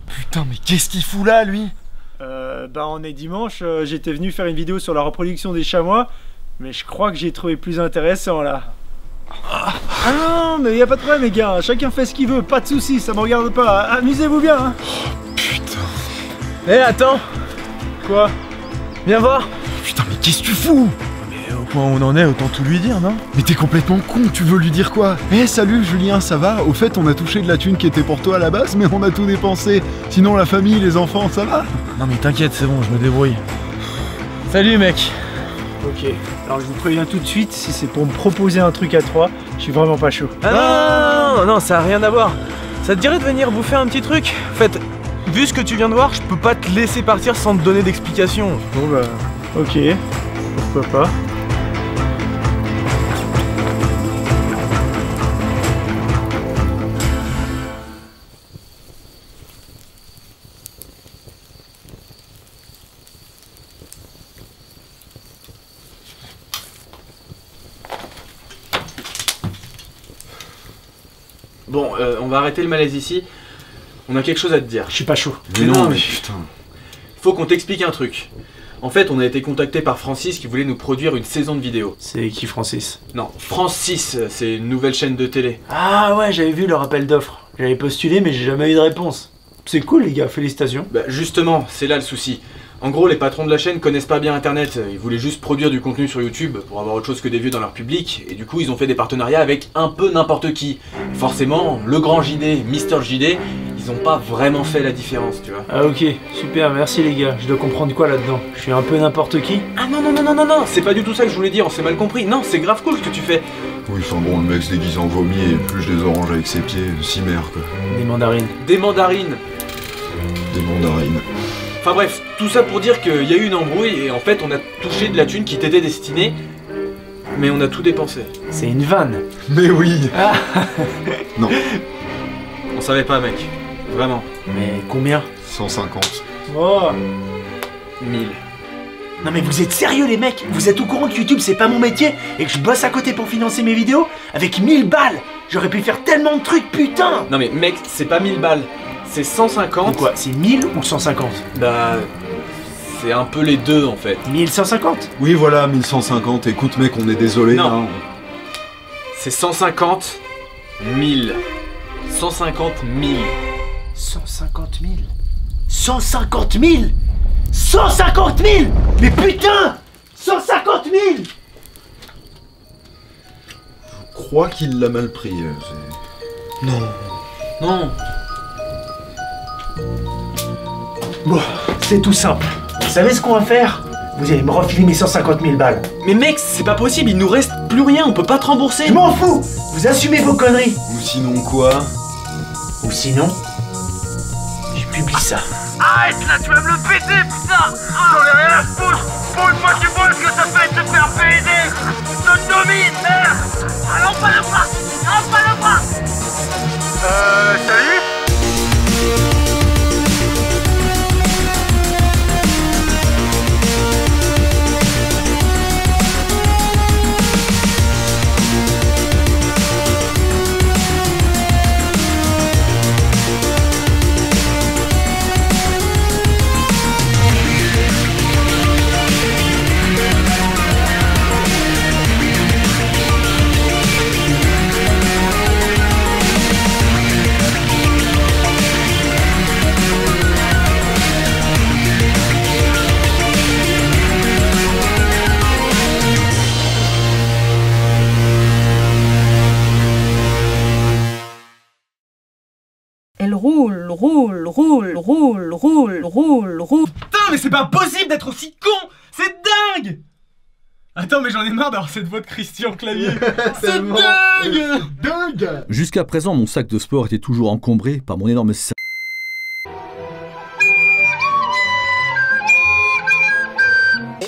Putain, mais qu'est-ce qu'il fout là, lui? Bah on est dimanche, j'étais venu faire une vidéo sur la reproduction des chamois, mais je crois que j'ai trouvé plus intéressant là. Ah non, mais y a pas de problème les gars, chacun fait ce qu'il veut, pas de soucis, ça me regarde pas, amusez-vous bien hein. Putain. Eh attends. Quoi? Viens voir. Putain, mais qu'est-ce que tu fous? Mais au point où on en est, autant tout lui dire, non? Mais t'es complètement con, tu veux lui dire quoi? Eh salut Julien, ça va? Au fait, on a touché de la thune qui était pour toi à la base, mais on a tout dépensé. Sinon la famille, les enfants, ça va? Non mais t'inquiète, c'est bon, je me débrouille. Salut mec. Ok, alors je vous préviens tout de suite, si c'est pour me proposer un truc à trois, je suis vraiment pas chaud. Ah non, ça a rien à voir. Ça te dirait de venir bouffer un petit truc? En fait, vu ce que tu viens de voir, je peux pas te laisser partir sans te donner d'explications. Bon bah, ok, pourquoi pas. Bon, on va arrêter le malaise ici. On a quelque chose à te dire. Je suis pas chaud. Mais non, mais putain. Faut qu'on t'explique un truc. En fait, on a été contacté par Francis qui voulait nous produire une saison de vidéos. C'est qui Francis? Non, Francis, c'est une nouvelle chaîne de télé. Ah ouais, j'avais vu leur appel d'offres. J'avais postulé mais j'ai jamais eu de réponse. C'est cool les gars, félicitations. Bah justement, c'est là le souci. En gros, les patrons de la chaîne connaissent pas bien internet, ils voulaient juste produire du contenu sur YouTube pour avoir autre chose que des vues dans leur public, et du coup ils ont fait des partenariats avec un peu n'importe qui. Forcément, le grand JD, Mister JD, ils ont pas vraiment fait la différence, tu vois. Ah ok, super, merci les gars, je dois comprendre quoi là-dedans? Je suis un peu n'importe qui? Ah non, c'est pas du tout ça que je voulais dire, on s'est mal compris, non, c'est grave cool ce que tu fais. Oui, enfin bon, le mec se déguise en vomi et épluche des oranges avec ses pieds, cimer quoi. Des mandarines. Des mandarines. Des mandarines. Enfin bref, tout ça pour dire qu'il y a eu une embrouille et en fait on a touché de la thune qui t'était destinée, mais on a tout dépensé. C'est une vanne. Mais oui. Ah. Non. On savait pas mec, vraiment. Mais combien? 150. Oh. 1000. Non mais vous êtes sérieux les mecs? Vous êtes au courant que YouTube c'est pas mon métier et que je bosse à côté pour financer mes vidéos? Avec 1000 balles, j'aurais pu faire tellement de trucs, putain! Non mais mec, c'est pas 1000 balles. C'est 150. C'est quoi? C'est 1000 ou 150? Bah... c'est un peu les deux en fait. 1150? Oui voilà, 1150. Écoute mec, on est désolé. Non. Hein. C'est 150 000. 150 000. 150 000? 150 000? 150 000? Mais putain! 150 000! Je crois qu'il l'a mal pris. Non. Non. Bon, c'est tout simple. Vous savez ce qu'on va faire? Vous allez me refiler mes 150 000 balles. Mais mec, c'est pas possible, il nous reste plus rien, on peut pas te rembourser. Je m'en fous! Vous assumez vos conneries. Ou sinon quoi? Ou sinon, je publie ça. Arrête là, tu vas me le péter, putain! J'en ai rien à foutre! Pour une fois que tu vois ce que ça fait de te faire péter! Je te domine, merde! Allons pas le bras! Allons pas le bras! Salut? Elle roule, roule, roule, roule, roule, roule, roule. Putain, mais c'est pas possible d'être aussi con! C'est dingue! Attends, mais j'en ai marre d'avoir cette voix de Christian Clavier. C'est dingue! Dingue! Jusqu'à présent, mon sac de sport était toujours encombré par mon énorme sac.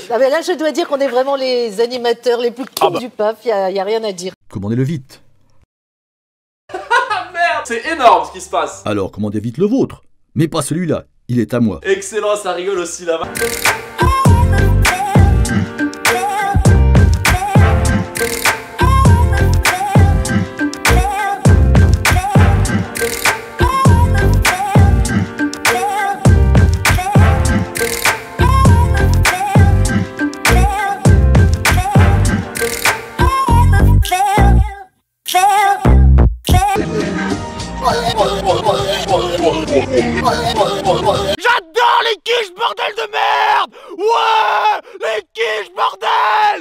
Ah mais là, je dois dire qu'on est vraiment les animateurs les plus cons du PAF, y a rien à dire. Commandez-le vite. Merde, c'est énorme ce qui se passe. Alors, commandez vite le vôtre. Mais pas celui-là, il est à moi. Excellent, ça rigole aussi là-bas. J'adore les quiches, bordel de merde! Ouais! Les quiches, bordel!